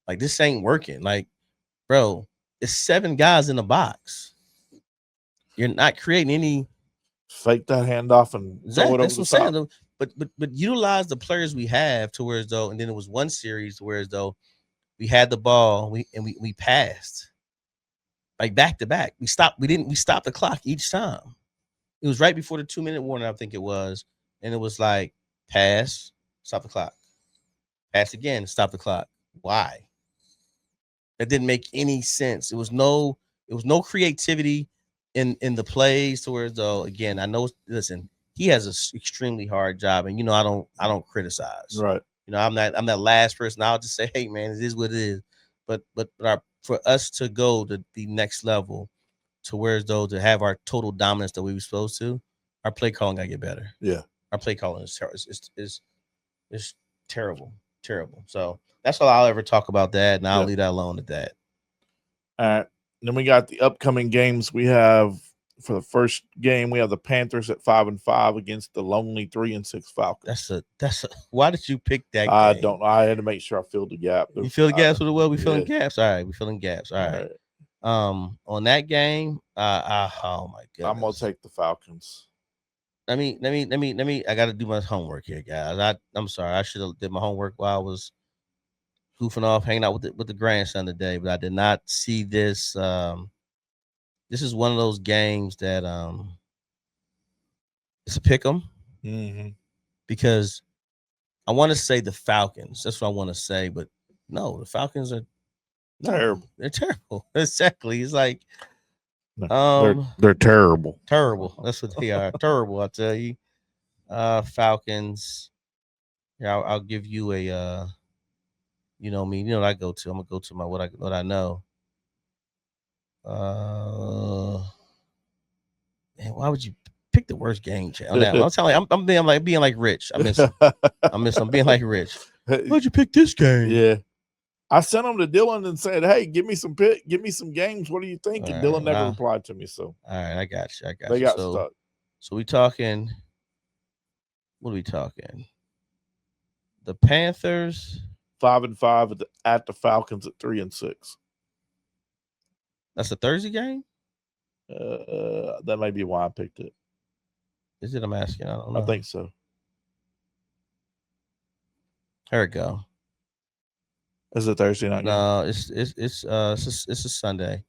Like, this ain't working. Like, bro, it's 7 guys in the box. You're not creating any."
Fake that handoff and throw it over the top.
But utilize the players we have to where as though, and then it was one series where as though we had the ball, we passed. Like back to back. We stopped the clock each time. It was right before the 2-minute warning, I think it was. And it was like, pass, stop the clock. Pass again, stop the clock. Why? That didn't make any sense. It was no creativity in the plays to where though, again, I know, listen, he has an extremely hard job, and I don't criticize.
Right.
I'm that last person. I'll just say, hey man, it is what it is. But for us to go to the next level, to where though to have our total dominance that we were supposed to, our play calling gotta get better.
Yeah,
our play calling is terrible, terrible. So that's all I'll ever talk about that, and I'll leave that alone at that.
All right. Then we got the upcoming games. We have for the first game, we have the Panthers at 5-5 against the lonely 3-6 Falcons.
That's a. Why did you pick that game?
I don't know. I had to make sure I filled the gap.
You fill the gaps with the well. We filling gaps. All right, we filling gaps. All right. On that game, oh my goodness,
I'm gonna take the Falcons.
Let me. I got to do my homework here, guys. I'm sorry. I should have did my homework while I was goofing off, hanging out with the grandson today, but I did not see this. This is one of those games that it's a pick 'em because I want to say the Falcons. That's what I want to say, but no, the Falcons are
terrible.
They're terrible. Exactly. It's like
they're terrible.
Terrible. That's what they are. Terrible. I tell you. Falcons. Yeah, I'll give you a. You know me. You know what I go to. I'm gonna go to my what I know. Man, why would you pick the worst game on that one? I'm telling you, I'm being like Rich. I miss him. I'm being like Rich. Why'd you pick this game?
Yeah. I sent him to Dylan and said, "Hey, give me some games. What do you think?" And Dylan never replied to me. So
all right, I got you.
They got stuck.
So we talking. What are we talking? The Panthers
5-5 at the Falcons at 3-6.
That's a Thursday game.
That may be why I picked it.
Is it? I'm asking. I don't know.
I think so.
There we go.
Is it Thursday night?
No, it's a Sunday.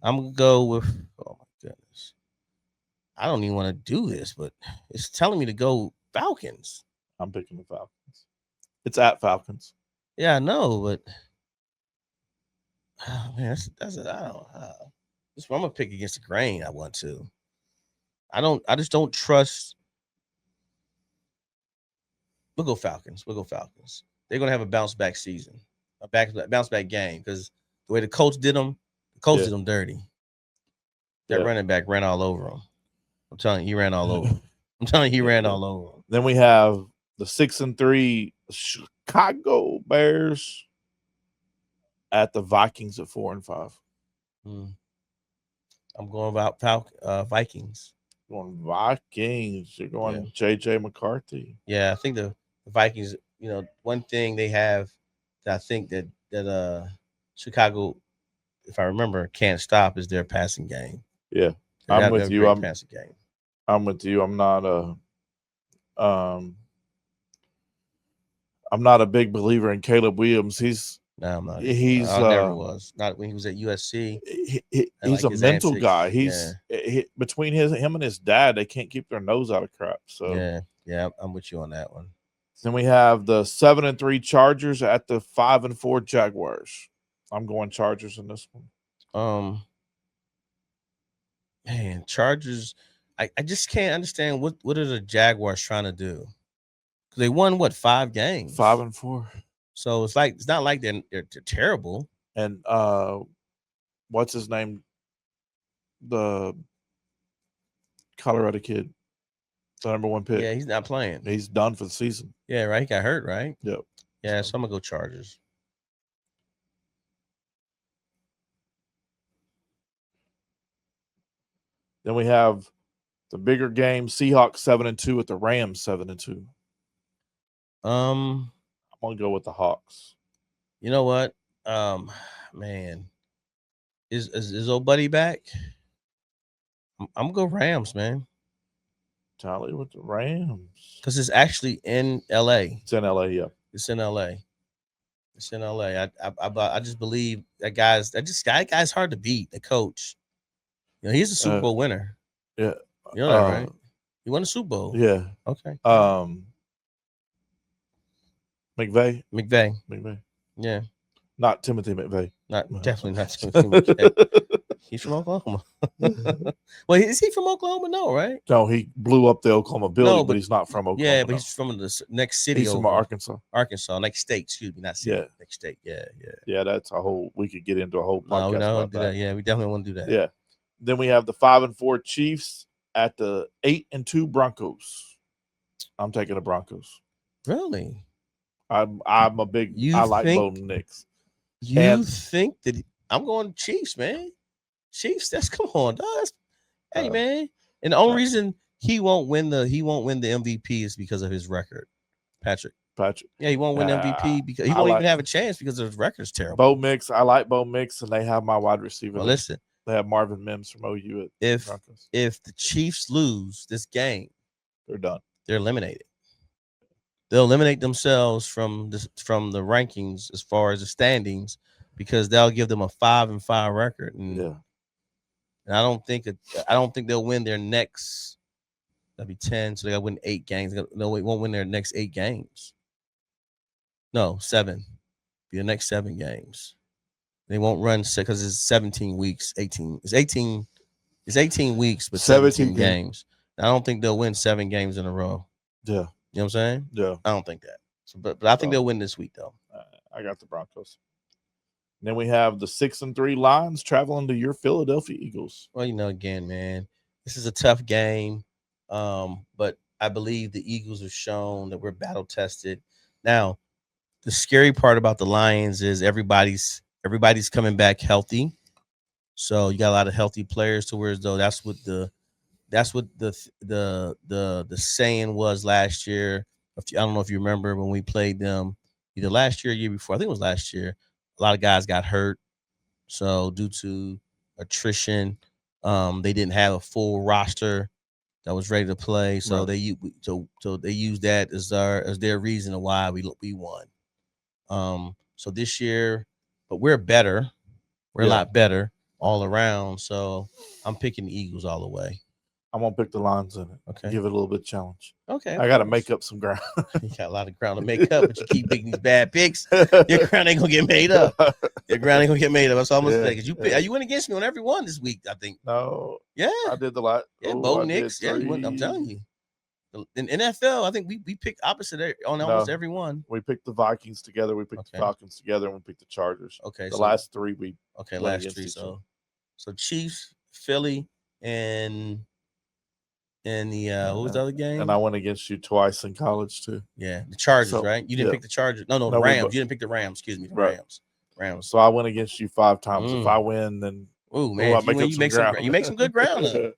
I'm gonna go with. Oh my goodness, I don't even want to do this, but it's telling me to go Falcons.
I'm picking the Falcons. It's at Falcons.
Yeah, I know, but oh, man, that's I don't. This one I'm gonna pick against the grain. I want to. I just don't trust. We'll go Falcons. They're gonna have a bounce back season. A bounce back game because the way the coach did them, did them dirty. That running back ran all over him. I'm telling you, he ran all over him. All over him.
Then we have the 6-3 Chicago Bears at the Vikings at 4-5.
I'm going about Vikings.
Going Vikings. You're going JJ McCarthy.
Yeah, I think the Vikings. One thing they have. I think that Chicago, if I remember, can't stop is their passing game.
Yeah, I'm with you.
Passing game.
I'm with you. I'm not a big believer in Caleb Williams.
No, I'm not.
He's
never was. Not when he was at USC.
He's a mental guy. Between him and his dad, they can't keep their nose out of crap. So
yeah, I'm with you on that one.
Then we have the 7-3 Chargers at the 5-4 Jaguars. I'm going Chargers in this one.
Man, Chargers. I just can't understand what are the Jaguars trying to do? Because they won 5 games?
5-4.
So it's not like they're terrible.
And what's his name? The Colorado kid, the number 1 pick.
Yeah, he's not playing.
He's done for the season.
Yeah, right. He got hurt, right?
Yep.
Yeah, so I'm gonna go Chargers.
Then we have the bigger game: Seahawks 7-2 at the Rams 7-2. I'm gonna go with the Hawks.
You know what? Man, is old buddy back? I'm gonna go Rams, man.
Tally with the Rams
because it's actually in LA.
It's in LA, yeah.
It's in LA. It's in LA. I just believe that guy's hard to beat. The coach, he's a Super Bowl winner.
Yeah,
you know that, right? He won a Super Bowl.
Yeah.
Okay.
McVay.
Yeah.
Not Timothy McVeigh.
Definitely not Timothy McVeigh. He's from Oklahoma. Well, is he from Oklahoma? No, right?
No, he blew up the Oklahoma building, but he's not from Oklahoma.
Yeah, but he's from the next city.
He's from Arkansas.
Next state. Excuse me, not city.
Yeah.
Next state. Yeah.
Yeah, that's a whole. We could get into a whole podcast.
No, we don't
about
do that. Yeah, we definitely want to do that.
Yeah. Then we have the 5-4 Chiefs at the 8-2 Broncos. I'm taking the Broncos.
Really?
I'm a big. I like Bo Nix.
You think that I'm going Chiefs, man? Chiefs. Come on, dog. Hey, man. And the only reason he won't win the MVP is because of his record, Patrick. Yeah, he won't win MVP because he won't even have a chance because his record's terrible.
Bo Nix. I like Bo Nix, and they have my wide receiver.
Well, listen.
They have Marvin Mims from OU at Broncos.
If the Chiefs lose this game,
they're done.
They're eliminated. They'll eliminate themselves from the rankings as far as the standings because they'll give them a 5-5 record. And I don't think they'll win their next. That'll be 10, so they got to win 8 games. No, they won't win their next 8 games. No, 7. Be the next 7 games. They won't run because it's 17 weeks. 18. It's 18. It's 18 weeks, but 17 games. I don't think they'll win 7 games in a row.
Yeah.
You know what I'm saying?
Yeah.
I don't think that. So, but I think they'll win this week, though.
I got the Broncos. And then we have the 6-3 Lions traveling to your Philadelphia Eagles.
Well, again, man, this is a tough game. But I believe the Eagles have shown that we're battle tested. Now, the scary part about the Lions is everybody's coming back healthy. So you got a lot of healthy players to where though that's what the saying was last year. I don't know if you remember when we played them either last year or year before. I think it was last year. A lot of guys got hurt. So due to attrition, they didn't have a full roster that was ready to play. So they used that as their reason why we won. So this year, but we're better. We're a lot better all around. So I'm picking the Eagles all the way.
I'm gonna pick the Lions in it.
Okay.
Give it a little bit of challenge.
Okay.
I gotta make up some ground.
You got a lot of ground to make up, but you keep picking these bad picks. Your ground ain't gonna get made up. Your ground ain't gonna get made up. That's all I'm gonna say. Because you went against me on every one this week, I think.
No.
Yeah.
I did the lot.
Yeah, Bo Nix. Yeah, I'm telling you. In NFL, I think we picked opposite on almost every one.
We picked the Vikings together. We picked the Falcons together, and we picked the Chargers.
Okay.
The last 3 we
last 3. So Chiefs, Philly, and the what was the other game?
And I went against you twice in college too.
Yeah, the Chargers, right? You didn't pick the Chargers. No, the Rams. You didn't pick the Rams. Excuse me, the Rams.
So I went against you 5 times. If I win, then
you make some good ground up.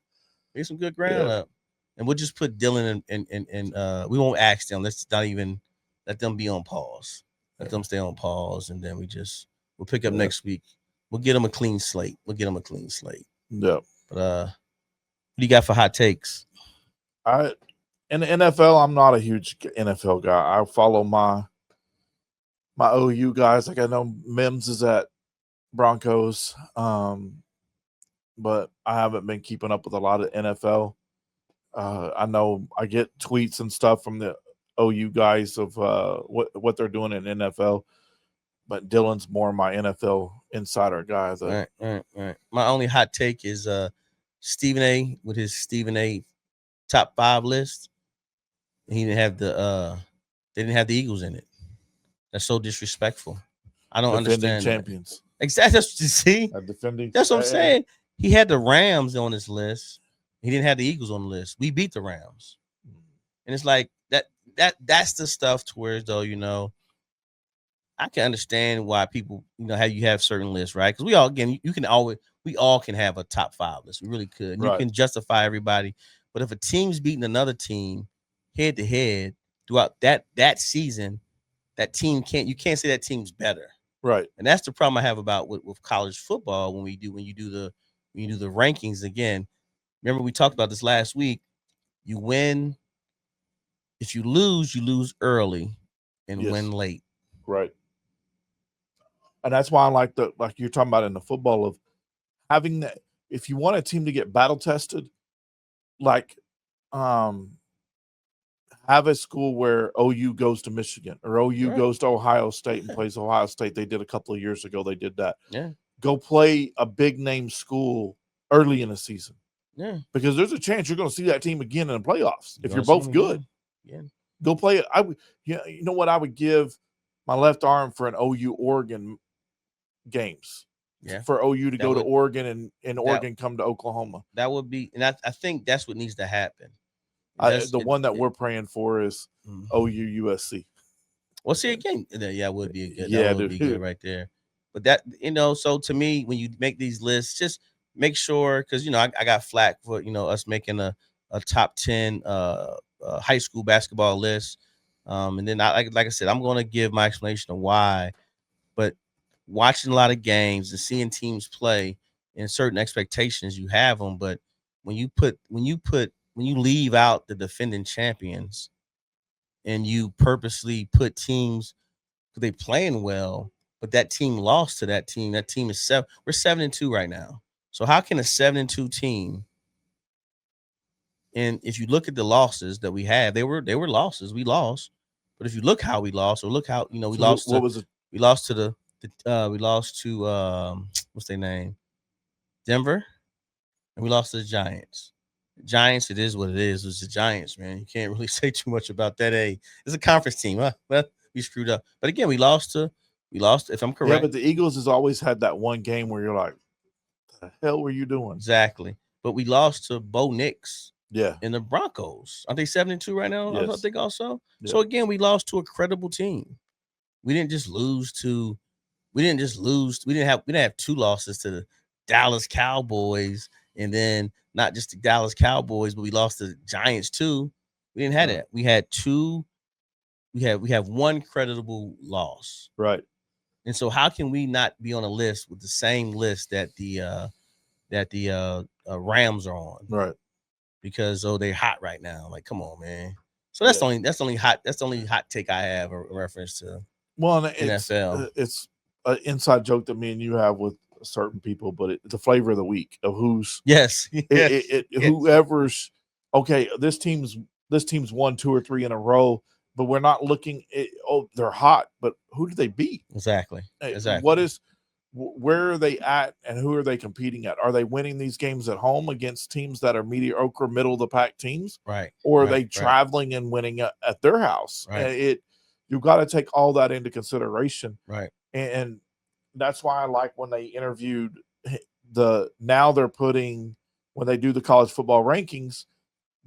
Make some good ground up. And we'll just put Dylan and we won't ask them. Let's not even let them be on pause. Let them stay on pause, and then we'll pick up next week. We'll get them a clean slate.
Yeah.
But what do you got for hot takes?
In the NFL, I'm not a huge NFL guy. I follow my OU guys. Like I know Mims is at Broncos, but I haven't been keeping up with a lot of NFL. I know I get tweets and stuff from the OU guys of what they're doing in NFL. But Dylan's more my NFL insider guy.
Right. My only hot take is Stephen A. with his Stephen A. top 5 list. He didn't have they didn't have the Eagles in it. That's so disrespectful. I don't
defending
understand
champions.
That. Exactly. That's what you see.
Defending.
That's what I'm saying. He had the Rams on his list. He didn't have the Eagles on the list. We beat the Rams, and it's like that's the stuff to where, though, I can understand why people, how you have certain lists, right? Because we all, again, we all can have a top 5 list. We really could. And you can justify everybody. But if a team's beating another team head to head throughout that season, that team you can't say that team's better.
Right.
And that's the problem I have about with college football when you do the rankings again. Remember, we talked about this last week. You win. If you lose early and win late.
Right. And that's why I like you're talking about in the football of having that. If you want a team to get battle tested, have a school where OU goes to Michigan or OU goes to Ohio State and plays Ohio State. They did a couple of years ago. They did that.
Yeah.
Go play a big name school early in the season.
Yeah.
Because there's a chance you're going to see that team again in the playoffs if you're both good.
Yeah.
Go play it. You know what I would give my left arm for an OU Oregon games.
Yeah.
For OU to go to Oregon and Oregon come to Oklahoma.
That would be, and I think that's what needs to happen.
The one that we're praying for is OU USC.
Well, see again, it would be a good. Yeah, that would be good right there. But that, so to me, when you make these lists, just make sure, because I got flack for us making a top 10 high school basketball list, and then like I said, I'm going to give my explanation of why. But watching a lot of games and seeing teams play and certain expectations, you have them. But when you leave out the defending champions and you purposely put teams because they playing well, but that team lost to that team. That team is 7. We're 7-2 right now. So how can a 7-2 team? And if you look at the losses that we have, they were losses. We lost, but if you look how we lost, or look how we lost.
What was it?
We lost to we lost to what's their name? Denver, and we lost to the Giants. Giants, it is what it is. It's the Giants, man. You can't really say too much about that. It's a conference team. Well, we screwed up. But again, we lost, if I'm correct.
Yeah, but the Eagles has always had that one game where you're like, the hell were you doing?
Exactly. But we lost to Bo Nix.
Yeah.
And the Broncos. Aren't they 7-2 right now?
Yes.
I think also.
Yeah.
So again, we lost to a credible team. We didn't have 2 losses to the Dallas Cowboys, and then not just the Dallas Cowboys, but we lost to the Giants too. We didn't have that. We had 2. We have 1 creditable loss.
Right.
And so how can we not be on a list with the same list that the Rams are on?
Right.
Because they're hot right now. Like, come on, man. So that's the only hot take I have a reference to.
Well,
NFL.
It's an inside joke that me and you have with certain people, but it's the flavor of the week of who's whoever's okay. This team's 1, 2, or 3 in a row, but we're not looking. They're hot, but who do they beat?
Exactly.
Where are they at, and who are they competing at? Are they winning these games at home against teams that are mediocre, middle of the pack teams,
right?
Or are they traveling and winning at their house?
Right.
You've got to take all that into consideration.
Right.
And that's why I like when they interviewed now they're putting, when they do the college football rankings,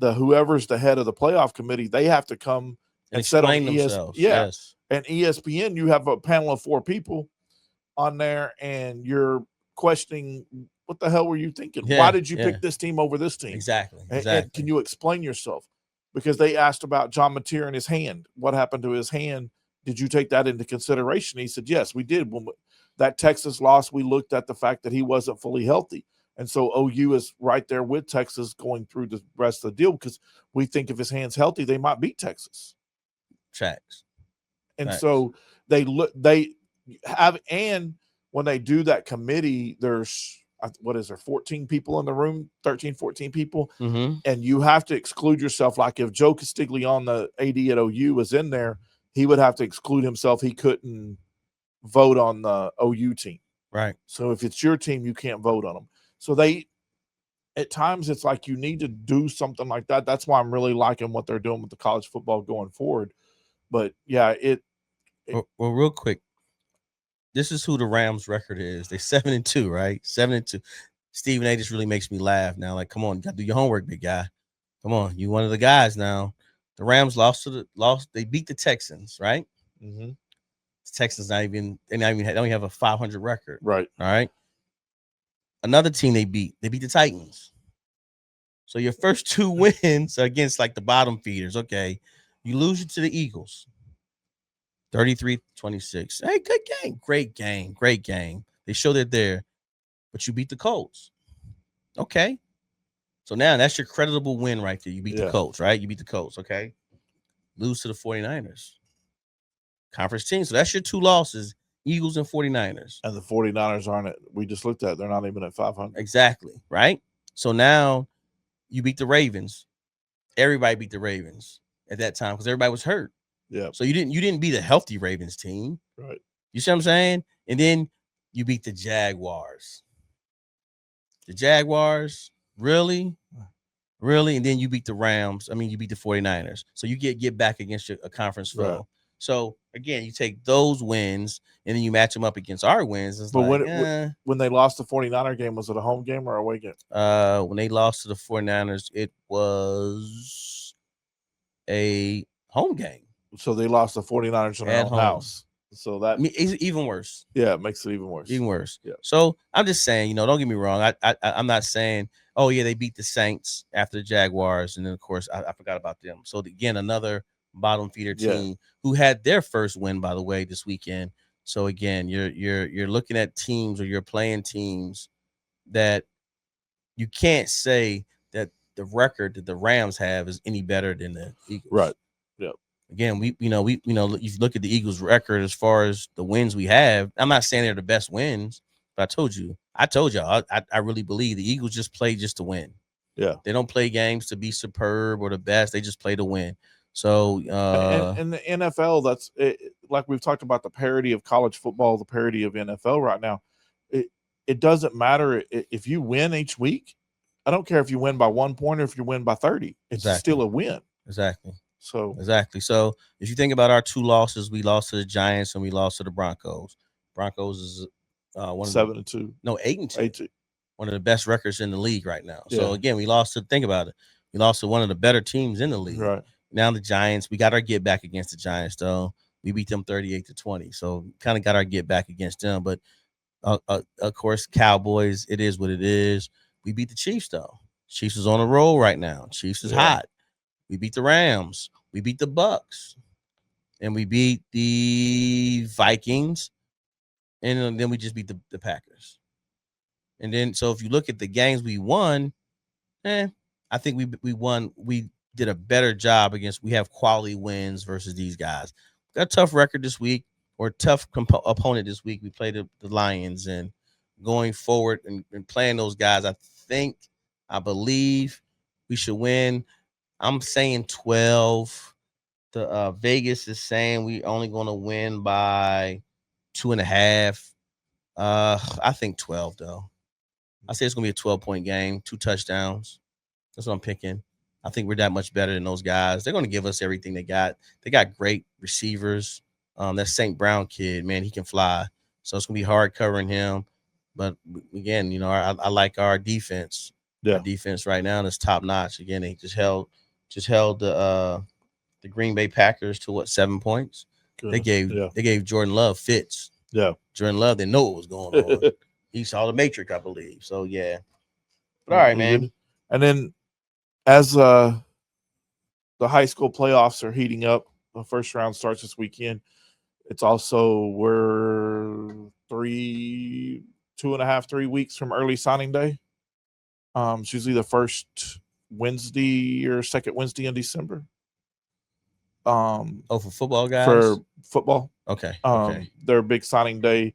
whoever's the head of the playoff committee, they have to come and set on
themselves.
Yes. And ESPN, you have a panel of 4 people on there, and you're questioning, what the hell were you thinking? Why did you pick this team over this team?
Exactly.
And can you explain yourself? Because they asked about John Mateer and his hand. What happened to his hand? Did you take that into consideration? He said, yes, we did. When that Texas loss, we looked at the fact that he wasn't fully healthy. And so OU is right there with Texas going through the rest of the deal, because we think if his hand's healthy, they might beat Texas.
Facts.
And so they have, and when they do that committee, there's, what is there, 14 people in the room, 13, 14 people.
Mm-hmm.
And you have to exclude yourself. Like if Joe Castiglione, the AD at OU, was in there, he would have to exclude himself. He couldn't vote on the OU team.
Right.
So if it's your team, you can't vote on them. So at times it's like you need to do something like that. That's why I'm really liking what they're doing with the college football going forward. But yeah,
well, real quick, this is who the Rams record is. They're 7-2, right? 7-2. Stephen A just really makes me laugh now. Like, come on, you gotta do your homework, big guy. Come on, you one of the guys now. The Rams they beat the Texans, right?
Mm-hmm.
The Texans they don't even have a 500 record.
Right.
All right. Another team they beat the Titans. So your first 2 wins are against like the bottom feeders. Okay. You lose it to the Eagles. 33-26. Hey, good game. Great game. Great game. They showed it there. But you beat the Colts. Okay. So now that's your creditable win right there. You beat the Colts, right? You beat the Colts. Okay. Lose to the 49ers. Conference team. So that's your 2 losses. Eagles and 49ers.
And the 49ers aren't at, we just looked at, they're not even at 500.
Exactly. Right. So now you beat the Ravens. Everybody beat the Ravens at that time because everybody was hurt.
Yeah.
So you didn't beat a healthy Ravens team.
Right.
You see what I'm saying? And then you beat the Jaguars. The Jaguars, really? Really? And then you beat the Rams. I mean, you beat the 49ers. So you get back against a conference foe. Right. So again, you take those wins and then you match them up against our wins. It's
but
like,
when they lost the 49er game, was it a home game or a away game?
When they lost to the 49ers, it was a home game.
So they lost the 49ers in their own house. So that
it's even worse.
Yeah, it makes it even worse.
Even worse.
Yeah.
So I'm just saying, don't get me wrong. I'm not saying, oh yeah, they beat the Saints after the Jaguars, and then of course I forgot about them. So again, another bottom feeder team who had their first win, by the way, this weekend. So again, you're looking at teams, or you're playing teams that you can't say that the record that the Rams have is any better than the Eagles.
Right. Yep.
Again, we you look at the Eagles' record as far as the wins we have. I'm not saying they're the best wins, but I told y'all, I really believe the Eagles just play just to win.
Yeah.
They don't play games to be superb or the best. They just play to win. So
and the NFL, that's it, like we've talked about the parity of college football, the parity of NFL right now. It doesn't matter if you win each week. I don't care if you win by 1 point or if you win by 30. It's still a win.
Exactly.
So
if you think about our 2 losses, we lost to the Giants and we lost to the Broncos. Broncos is
7-2.
No, 8-2.
8-2.
One of the best records in the league right now. Yeah. So again, we lost to, think about it. We lost to one of the better teams in the league.
Right.
Now the Giants, we got our get back against the Giants though. We beat them 38-20. So kind of got our get back against them. But of course, Cowboys, it is what it is. We beat the Chiefs though. Chiefs is on a roll right now. Chiefs is hot. We beat the Rams. We beat the Bucks. And we beat the Vikings. And then we just beat the Packers. And then, so if you look at the games we won, I think we won. We did a better job we have quality wins versus these guys. We got a tough record this week, or a tough opponent this week. We played the Lions, and going forward and playing those guys, I believe we should win. I'm saying 12. The Vegas is saying we only going to win by 2.5. I think 12 though. I say it's going to be a 12-point game, 2 touchdowns. That's what I'm picking. I think we're that much better than those guys. They're going to give us everything they got. They got great receivers. That St. Brown kid, man, he can fly. So it's going to be hard covering him. But again, I like our defense.
Yeah.
Our defense right now is top notch. Again, they just held the Green Bay Packers to 7 points. They gave Jordan Love fits.
Yeah.
Jordan Love didn't know what was going on. He saw the Matrix, I believe. So yeah. But all right, man.
And then as the high school playoffs are heating up, the first round starts this weekend. It's also we're 2.5, 3 weeks from early signing day. It's usually the first Wednesday or second Wednesday in December.
Oh, for football guys?
For football.
Okay.
Their big signing day.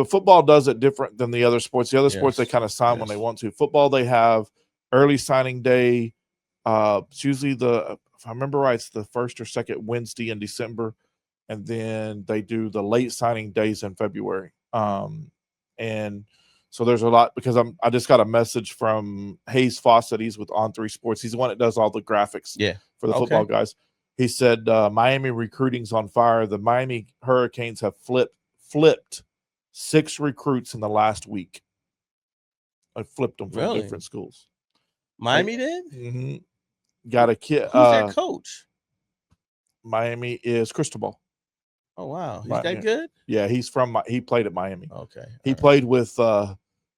Football does it different than the other sports. The other sports they kind of sign when they want to. Football, they have early signing day. It's usually if I remember right, it's the first or second Wednesday in December, and then they do the late signing days in February. And so there's a lot because I just got a message from Hayes Fawcett. He's with On3 Sports. He's the one that does all the graphics for the football guys. He said Miami recruiting's on fire. The Miami Hurricanes have flipped 6 recruits in the last week. I flipped them from different schools.
Miami did?
Mm-hmm. Got a kid.
Who's their coach?
Miami is Cristobal.
Oh wow, he's that good?
Yeah, he played at Miami.
Okay,
he played with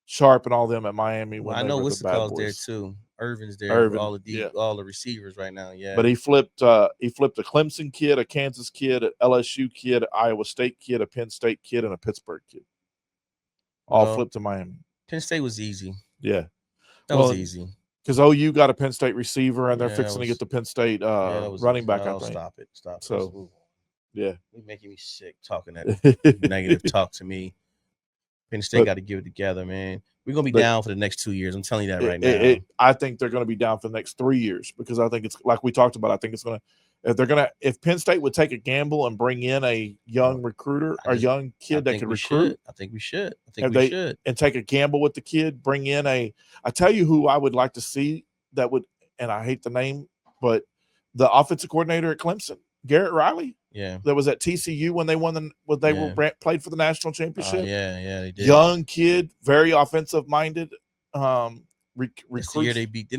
Sharp and all them at Miami.
Well, I know what's the cause there too. Irvin's there. All the receivers right now. Yeah,
but he flipped a Clemson kid, a Kansas kid, an LSU kid, an Iowa State kid, a Penn State kid, and a Pittsburgh kid. All flipped to Miami.
Penn State was easy.
Yeah,
that was easy.
Because OU got a Penn State receiver, and they're fixing to get the Penn State running back. I think.
Stop it.
So, yeah,
you're making me sick talking that negative talk to me. Penn State got to give it together, man. We're gonna be down for the next 2 years. I'm telling you that right now.
I think they're gonna be down for the next 3 years because I think it's like we talked about. I think it's gonna if Penn State would take a gamble and bring in a young recruiter, a young kid that could recruit.
I think we should.
And take a gamble with the kid. Bring in I tell you who I would like to see that would, and I hate the name, but the offensive coordinator at Clemson, Garrett Riley.
Yeah,
that was at TCU when they won played for the national championship.
They did.
Young kid, very offensive minded.
Recruits. The year they beat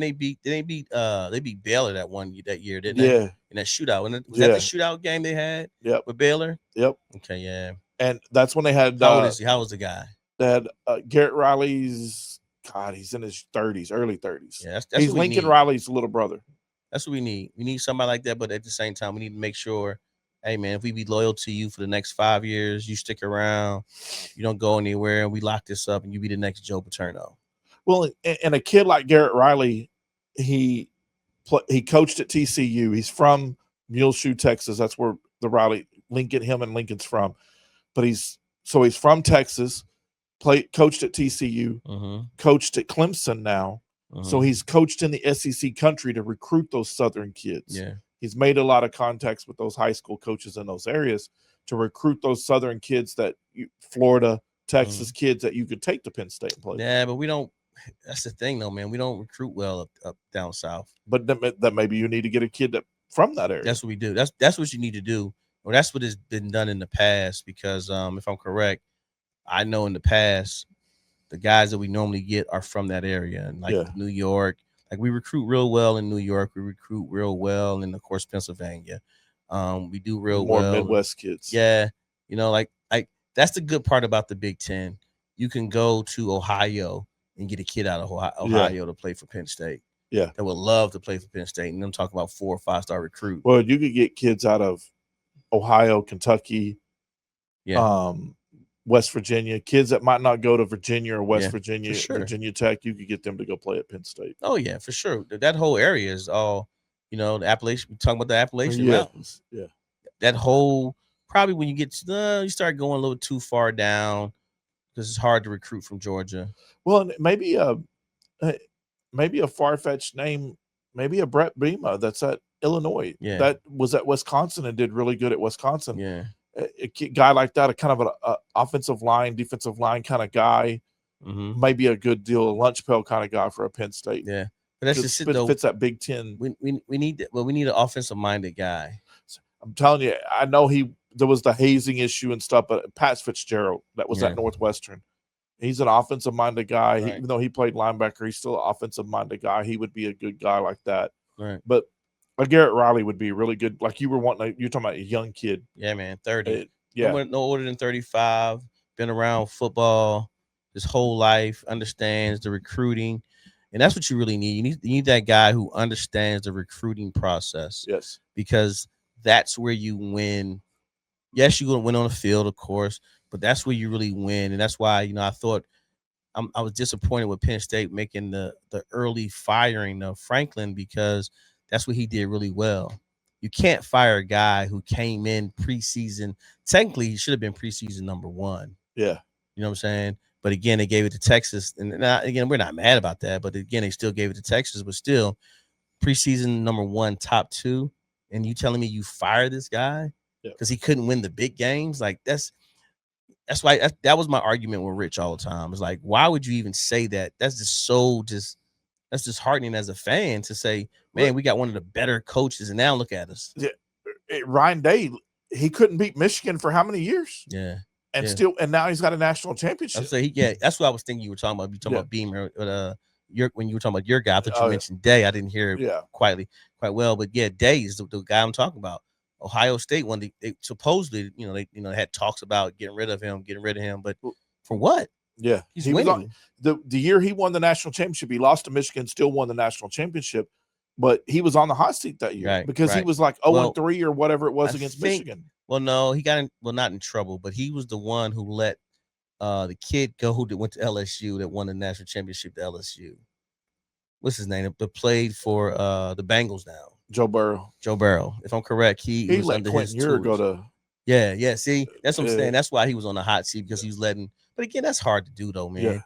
Baylor that year, didn't they? Yeah, in that shootout. Was that the shootout game they had?
Yep.
With Baylor.
Yep.
Okay, yeah.
And that's when they had.
How old is he? How was the guy?
They had Garrett Riley's. God, he's in his 30s, early 30s.
Yeah, that's
he's Lincoln Riley's little brother.
That's what we need. We need somebody like that, but at the same time, we need to make sure. Hey man, if we be loyal to you for the next 5 years, you stick around, you don't go anywhere, and we lock this up, and you be the next Joe Paterno.
Well, and a kid like Garrett Riley, he coached at TCU. He's from Muleshoe, Texas. That's where him and Lincoln's from. But he's from Texas. Coached at TCU. Coached at Clemson now. So he's coached in the SEC country to recruit those Southern kids.
Yeah.
He's made a lot of contacts with those high school coaches in those areas to recruit those Southern kids Florida, Texas kids that you could take to Penn State and play.
Yeah, but we don't. That's the thing, though, man. We don't recruit well up down south.
But that maybe you need to get a kid from that area.
That's what we do. That's what you need to do. Or that's what has been done in the past. Because if I'm correct, I know in the past the guys that we normally get are from that area, like New York. Like we recruit real well in New York. We recruit real well in, of course, Pennsylvania. We do real well.
More Midwest kids.
Yeah. Like that's the good part about the Big Ten. You can go to Ohio and get a kid out of Ohio to play for Penn State.
Yeah.
That would love to play for Penn State. And I'm talking about 4 or 5 star recruit.
Well, you could get kids out of Ohio, Kentucky, West Virginia, kids that might not go to Virginia or West Virginia, Virginia Tech, you could get them to go play at Penn State.
Oh yeah, for sure. That whole area is all, the Appalachian. We're talking about the Appalachian Mountains.
Yeah. That
whole, probably when you get to you start going a little too far down because it's hard to recruit from Georgia.
Well, maybe a far-fetched name, maybe a Brett Bima that's at Illinois.
Yeah.
That was at Wisconsin and did really good at Wisconsin.
Yeah.
A guy like that, a kind of an offensive line, defensive line kind of guy, maybe a good deal, a lunch pail kind of guy for a Penn State.
Yeah, but that's just
fits that Big Ten.
We need an offensive minded guy.
I'm telling you, I know there was the hazing issue and stuff, but Pat Fitzgerald that was at Northwestern. He's an offensive minded guy.
Right.
Even though he played linebacker, he's still an offensive minded guy. He would be a good guy like that.
Right,
but. Garrett Riley would be really good. Like you were wanting, you're talking about a young kid.
Yeah, man, 30.
No
older than 35. Been around football his whole life. Understands the recruiting, and that's what you really need. You need that guy who understands the recruiting process.
Yes,
because that's where you win. Yes, you're gonna win on the field, of course, but that's where you really win, and that's why I thought I was disappointed with Penn State making the early firing of Franklin because. That's what he did really well. You can't fire a guy who came in preseason. Technically, he should have been preseason number 1.
Yeah.
You know what I'm saying? But again, they gave it to Texas. And again, we're not mad about that. But again, they still gave it to Texas. But still, preseason number 1, top 2. And you telling me you fire this guy because he couldn't win the big games? Like, that's why that was my argument with Rich all the time. It's like, why would you even say that? That's that's disheartening as a fan to say, man, we got one of the better coaches, and now look at us.
Yeah. Ryan Day, he couldn't beat Michigan for how many years?
Yeah.
And now he's got a national championship.
That's what I was thinking you were talking about. You talking about Beamer, when you were talking about your guy. I thought you mentioned Day. I didn't hear it quite well, but yeah, Day is the guy I'm talking about. Ohio State, when they supposedly, they had talks about getting rid of him, but for what?
Yeah,
he's winning.
The year he won the national championship, he lost to Michigan, still won the national championship, but he was on the hot seat that year because he was like 0-3 or whatever it was against Michigan.
Well, no, he got not in trouble, but he was the one who let the kid go who went to LSU that won the national championship to LSU. What's his name? That played for the Bengals now.
Joe Burrow.
If I'm correct, he was
let
under
Quentin
his
Ure go to.
Yeah. See, that's what I'm saying. That's why he was on the hot seat, because he was letting. But again, that's hard to do though, man. Yeah.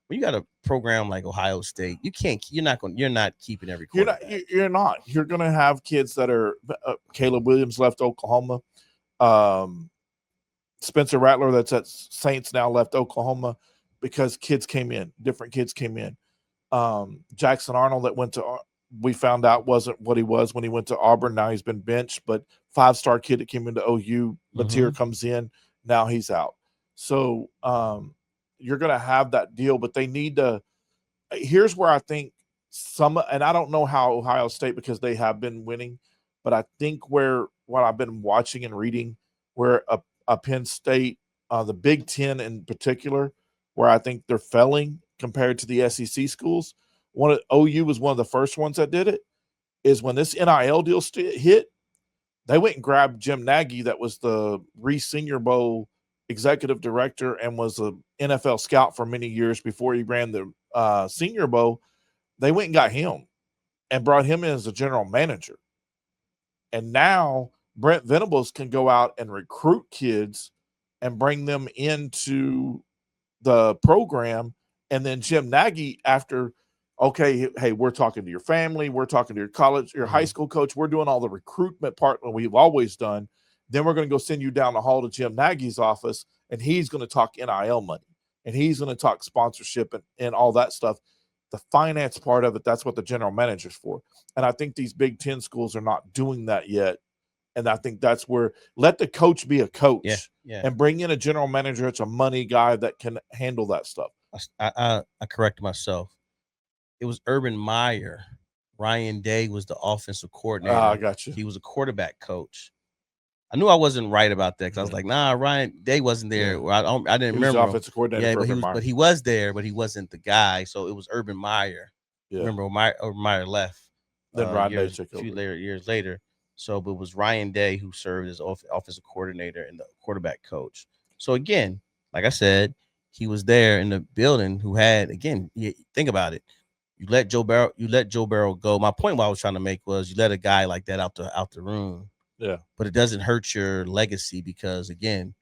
When you got a program like Ohio State, you're not keeping every quarterback.
You're not. You're going to have kids that are Caleb Williams left Oklahoma. Spencer Rattler, that's at Saints now, left Oklahoma because different kids came in. Jackson Arnold that we found out wasn't what he was when he went to Auburn. Now he's been benched, but 5-star kid that came into OU, Latier comes in. Now he's out. So you're going to have that deal, but they need to. Here's where I think and I don't know how Ohio State, because they have been winning, but I think what I've been watching and reading, where a Penn State, the Big Ten in particular, where I think they're failing compared to the SEC schools. OU was one of the first ones that did it. Is when this NIL deal hit, they went and grabbed Jim Nagy, that was the Reese Senior Bowl executive director and was an NFL scout for many years before he ran the Senior Bowl. They went and got him and brought him in as a general manager. And now Brent Venables can go out and recruit kids and bring them into the program. And then Jim Nagy, after, okay, hey, we're talking to your family, we're talking to your college, your high school coach, we're doing all the recruitment part that we've always done. Then we're going to go send you down the hall to Jim Nagy's office, and he's going to talk NIL money, and he's going to talk sponsorship and all that stuff. The finance part of it, that's what the general manager's for. And I think these Big Ten schools are not doing that yet. And I think that's where let the coach be a coach and bring in a general manager that's a money guy that can handle that stuff.
I corrected myself. It was Urban Meyer. Ryan Day was the offensive coordinator.
I got you.
He was a quarterback coach. I knew I wasn't right about that because I was like, nah, Ryan Day wasn't there.
Yeah.
I didn't remember.
The offensive coordinator
but he was there, but he wasn't the guy. So it was Urban Meyer. Yeah. Remember, Urban Meyer left.
Then Ryan Day took over.
Years later. So but it was Ryan Day who served as offensive coordinator and the quarterback coach. So again, like I said, he was there in the building who had, again, think about it. You let Joe Burrow go. My point what I was trying to make was you let a guy like that out the room.
Yeah.
But it doesn't hurt your legacy because, again,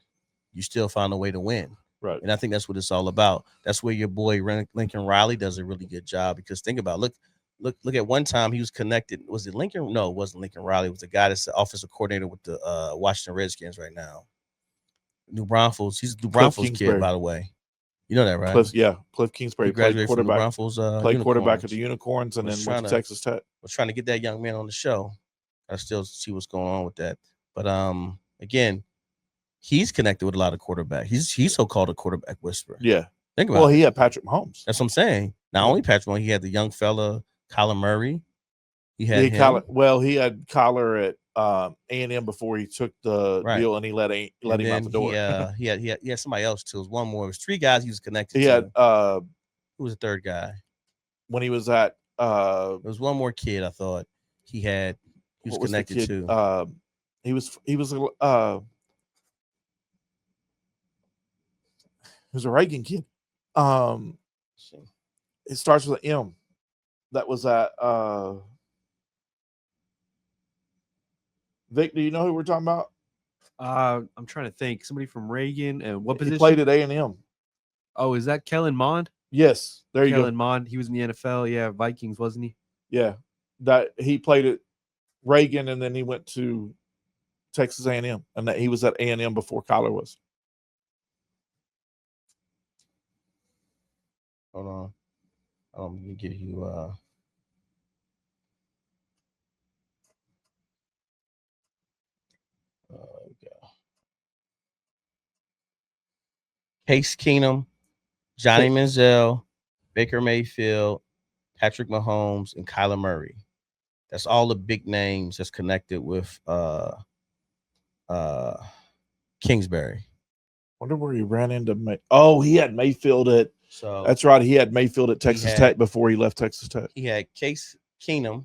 you still found a way to win.
Right.
And I think that's what it's all about. That's where your boy Lincoln Riley does a really good job, because think about it. Look at one time he was connected. Was it Lincoln? No, it wasn't Lincoln Riley. It was the guy that's the offensive coordinator with the Washington Redskins right now. New Braunfels. He's the New Braunfels kid, by the way. You know that, right?
Cliff Kingsbury.
He graduated
played quarterback.
From
played quarterback at the Unicorns and then went to Texas Tech.
Was trying to get that young man on the show. I still see what's going on with that. But again, he's connected with a lot of quarterbacks. He's so-called a quarterback whisperer.
Yeah.
Think about it.
Well, he had Patrick Mahomes.
That's what I'm saying. Not only Patrick Mahomes, he had the young fella, Kyler Murray. He had him.
He had Kyler at A&M before he took the deal, and he let him out the door.
He had somebody else too. It was one more. It was 3 guys he was connected to.
He had
who was the 3rd guy?
When he was at
it was one more kid I thought he was connected to.
He was a Reagan kid. It starts with an M. That was at Vic, do you know who we're talking about?
I'm trying to think. Somebody from Reagan and what position?
He played at A&M.
Oh, is that Kellen Mond?
Yes, there you
Kellen
go.
Mond. He was in the NFL. Yeah, Vikings, wasn't he?
Yeah, that he played at Reagan, and then he went to Texas A&M, and that he was at A&M before Kyler was.
Hold on. Let me give you Case Keenum, Johnny Manziel, Baker Mayfield, Patrick Mahomes, and Kyler Murray. That's all the big names that's connected with Kingsbury.
Wonder where he ran into he had Mayfield at. So that's right. He had Mayfield at Texas Tech before he left Texas Tech.
He had Case Keenum.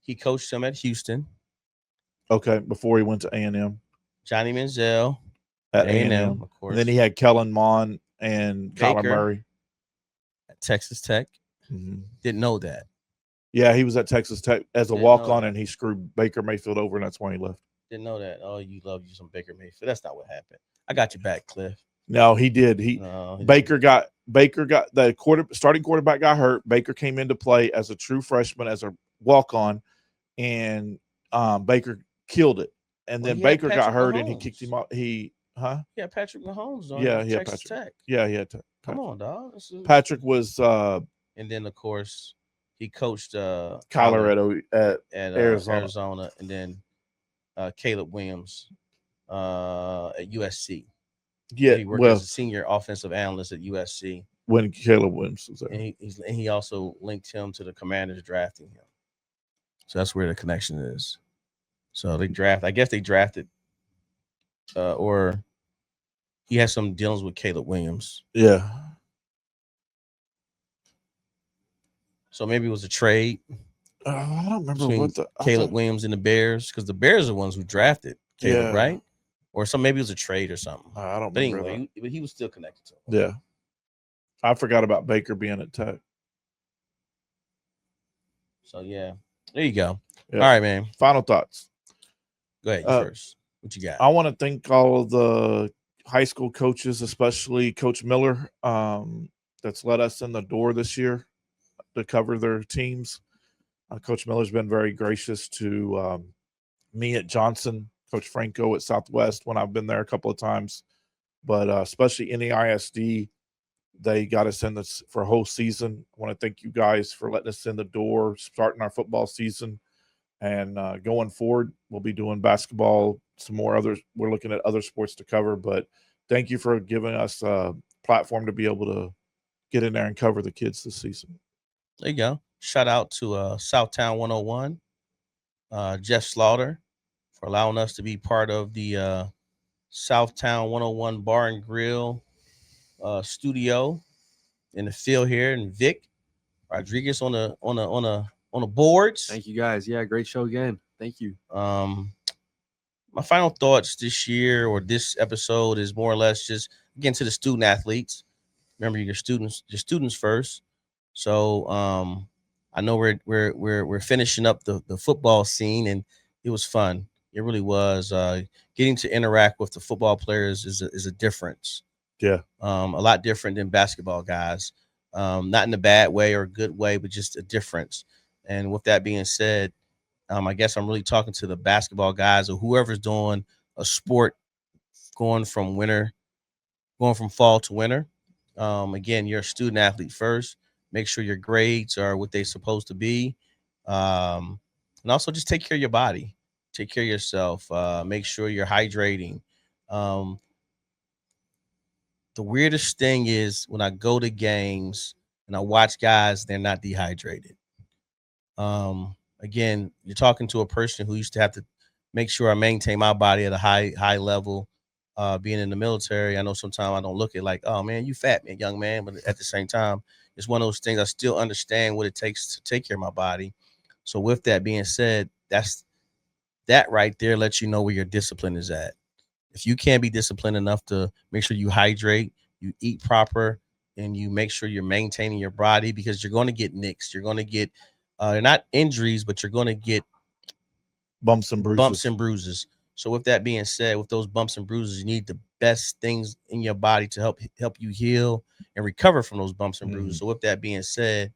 He coached him at Houston.
Okay, before he went to A&M.
Johnny Manziel
at A&M, of course. And then he had Kellen Mond and Kyler Murray
at Texas Tech. Mm-hmm. Didn't know that.
Yeah, he was at Texas Tech as a walk-on, and he screwed Baker Mayfield over, and that's why he left.
Didn't know that. Oh, you love you some Baker Mayfield. That's not what happened. I got you back, Cliff.
No, he did. Baker got the starting quarterback got hurt. Baker came into play as a true freshman, as a walk-on, and Baker killed it. And then Baker got hurt, and he kicked him out.
Yeah, Patrick Mahomes.
Texas
Tech.
Yeah, he had
Come on, dog.
Patrick was.
And then of course he coached
Kyler at
Arizona, and then Caleb Williams at USC.
Yeah,
he worked as a senior offensive analyst at USC
when Caleb Williams was there.
And he also linked him to the Commanders drafting him. So that's where the connection is. So they drafted, or he had some dealings with Caleb Williams.
Yeah.
So maybe it was a trade.
I don't remember
Caleb Williams and the Bears, because the Bears are the ones who drafted Caleb, right? Or maybe it was a trade or something.
I don't remember.
But anyway, he was still connected to him.
Yeah. I forgot about Baker being at Tech.
So yeah, there you go.
Yeah.
All right, man.
Final thoughts.
Go ahead, first. What you got?
I want to thank all of the high school coaches, especially Coach Miller, that's let us in the door this year to cover their teams. Coach Miller's been very gracious to me at Johnson, Coach Franco at Southwest when I've been there a couple of times, but especially NEISD, they got us in this for a whole season. I want to thank you guys for letting us in the door, starting our football season, and going forward, we'll be doing basketball, some more others. We're looking at other sports to cover, but thank you for giving us a platform to be able to get in there and cover the kids this season.
There you go. Shout out to Southtown 101, Jeff Slaughter, for allowing us to be part of the Southtown 101 Bar and Grill studio in the field here, and Vic Rodriguez on the boards.
Thank you guys. Yeah, great show again. Thank you.
My final thoughts this year or this episode is more or less just getting to the student athletes. Remember your students first. So I know we're finishing up the football scene, and it was fun. It really was. Getting to interact with the football players is a difference.
Yeah.
A lot different than basketball guys. Not in a bad way or a good way, but just a difference. And with that being said, I guess I'm really talking to the basketball guys or whoever's doing a sport going from fall to winter. Again, you're a student athlete first. Make sure your grades are what they're supposed to be. And also just take care of your body. Take care of yourself. Make sure you're hydrating. The weirdest thing is when I go to games and I watch guys, they're not dehydrated. Again, you're talking to a person who used to have to make sure I maintain my body at a high level. Being in the military, I know sometimes I don't look at like, oh man, you fat man, young man, but at the same time, it's one of those things I still understand what it takes to take care of my body. So with that being said, that right there lets you know where your discipline is at. If you can't be disciplined enough to make sure you hydrate, you eat proper, and you make sure you're maintaining your body, because you're going to get nicks. You're going to get they're not injuries, but you're going to get
bumps and bruises.
So with that being said, with those bumps and bruises, you need the best things in your body to help you heal and recover from those bumps and bruises. So with that being said,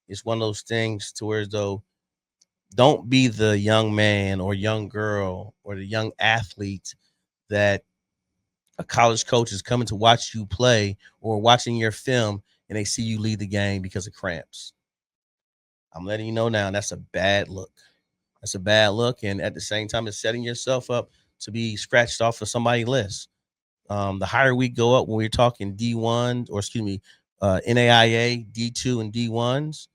it's one of those things to where though, don't be the young man or young girl or the young athlete that a college coach is coming to watch you play or watching your film and they see you lead the game because of cramps. I'm letting you know now, that's a bad look. That's a bad look. And at the same time, it's setting yourself up to be scratched off of somebody's list. The higher we go up when we're talking D1 or NAIA, D2 and D1s,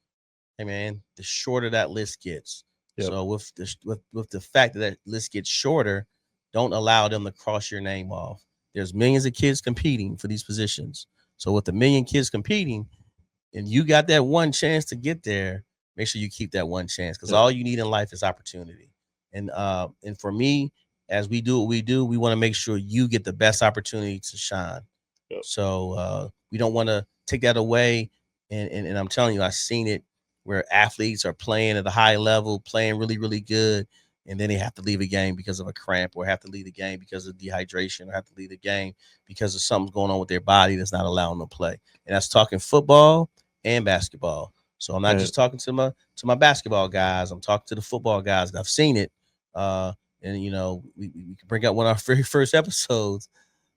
hey man, the shorter that list gets. Yep. So with the fact that list gets shorter, don't allow them to cross your name off. There's millions of kids competing for these positions. So with the million kids competing, and you got that one chance to get there, make sure you keep that one chance because all you need in life is opportunity. And for me, as we do what we do, we want to make sure you get the best opportunity to shine. Yep. So we don't want to take that away. And I'm telling you, I've seen it where athletes are playing at a high level, playing really, really good, and then they have to leave a game because of a cramp or have to leave the game because of dehydration or have to leave the game because of something's going on with their body that's not allowing them to play. And that's talking football and basketball. So I'm not just talking to my basketball guys. I'm talking to the football guys. I've seen it. And you know, we can bring up one of our very first episodes.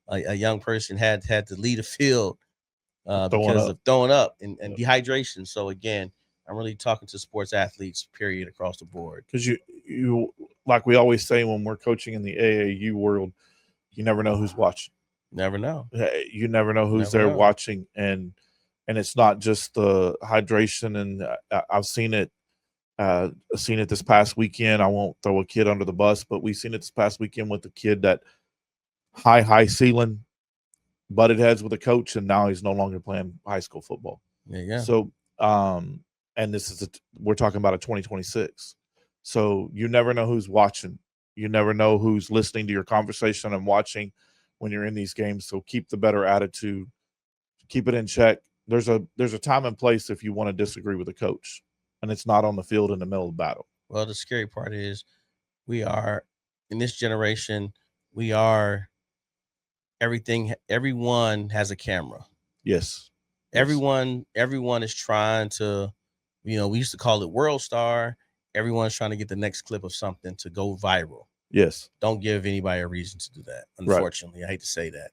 A young person had to leave the field because of throwing up and dehydration. So again, I'm really talking to sports athletes, period, across the board.
Because you like we always say when we're coaching in the AAU world, you never know who's watching.
Never know.
You never know who's there watching, and it's not just the hydration. And I've seen it. This past weekend. I won't throw a kid under the bus, but we've seen it this past weekend with the kid that high ceiling butted heads with a coach, and now he's no longer playing high school football.
Yeah.
So, and this is we're talking about a 2026. So you never know who's watching. You never know who's listening to your conversation and watching when you're in these games. So keep the better attitude. Keep it in check. There's a time and place if you want to disagree with a coach, and it's not on the field in the middle of battle.
Well, the scary part is we are in this generation. Everyone has a camera.
Yes.
Everyone is trying to, we used to call it World Star. Everyone's trying to get the next clip of something to go viral.
Yes.
Don't give anybody a reason to do that. Unfortunately, right. I hate to say that.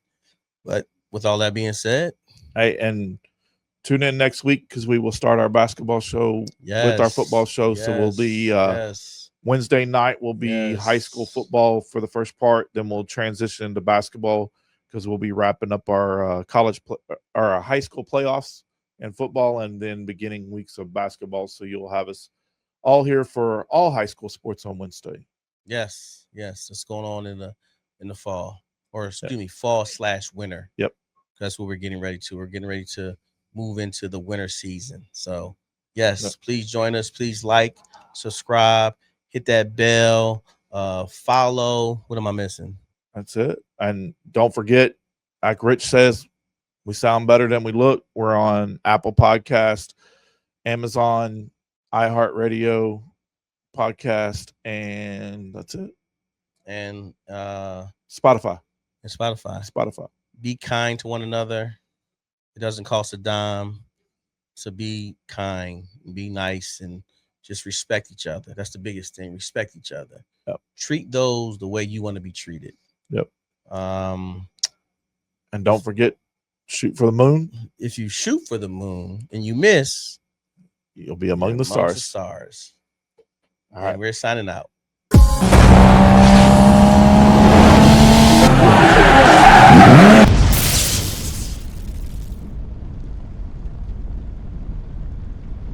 But with all that being said,
hey, and tune in next week because we will start our basketball show with our football show. So we'll be Wednesday night will be high school football for the first part. Then we'll transition into basketball because we'll be wrapping up our our high school playoffs and football, and then beginning weeks of basketball. So you'll have us all here for all high school sports on Wednesday.
Yes, it's going on in the fall, or excuse me, fall/winter.
Yep,
that's what we're getting ready to. We're getting ready to move into the winter season. So yes, please join us. Please like, subscribe, hit that bell, follow. What am I missing?
That's it. And don't forget, like Rich says, we sound better than we look. We're on Apple Podcast, Amazon, iHeartRadio podcast, and that's it.
And
Spotify.
Be kind to one another. It doesn't cost a dime to be kind, be nice, and just respect each other. That's the biggest thing. Respect each other.
Yep.
Treat those the way you want to be treated.
Yep. And don't forget, shoot for the moon.
If you shoot for the moon and you miss,
you'll be among the stars.
All right, we're signing out.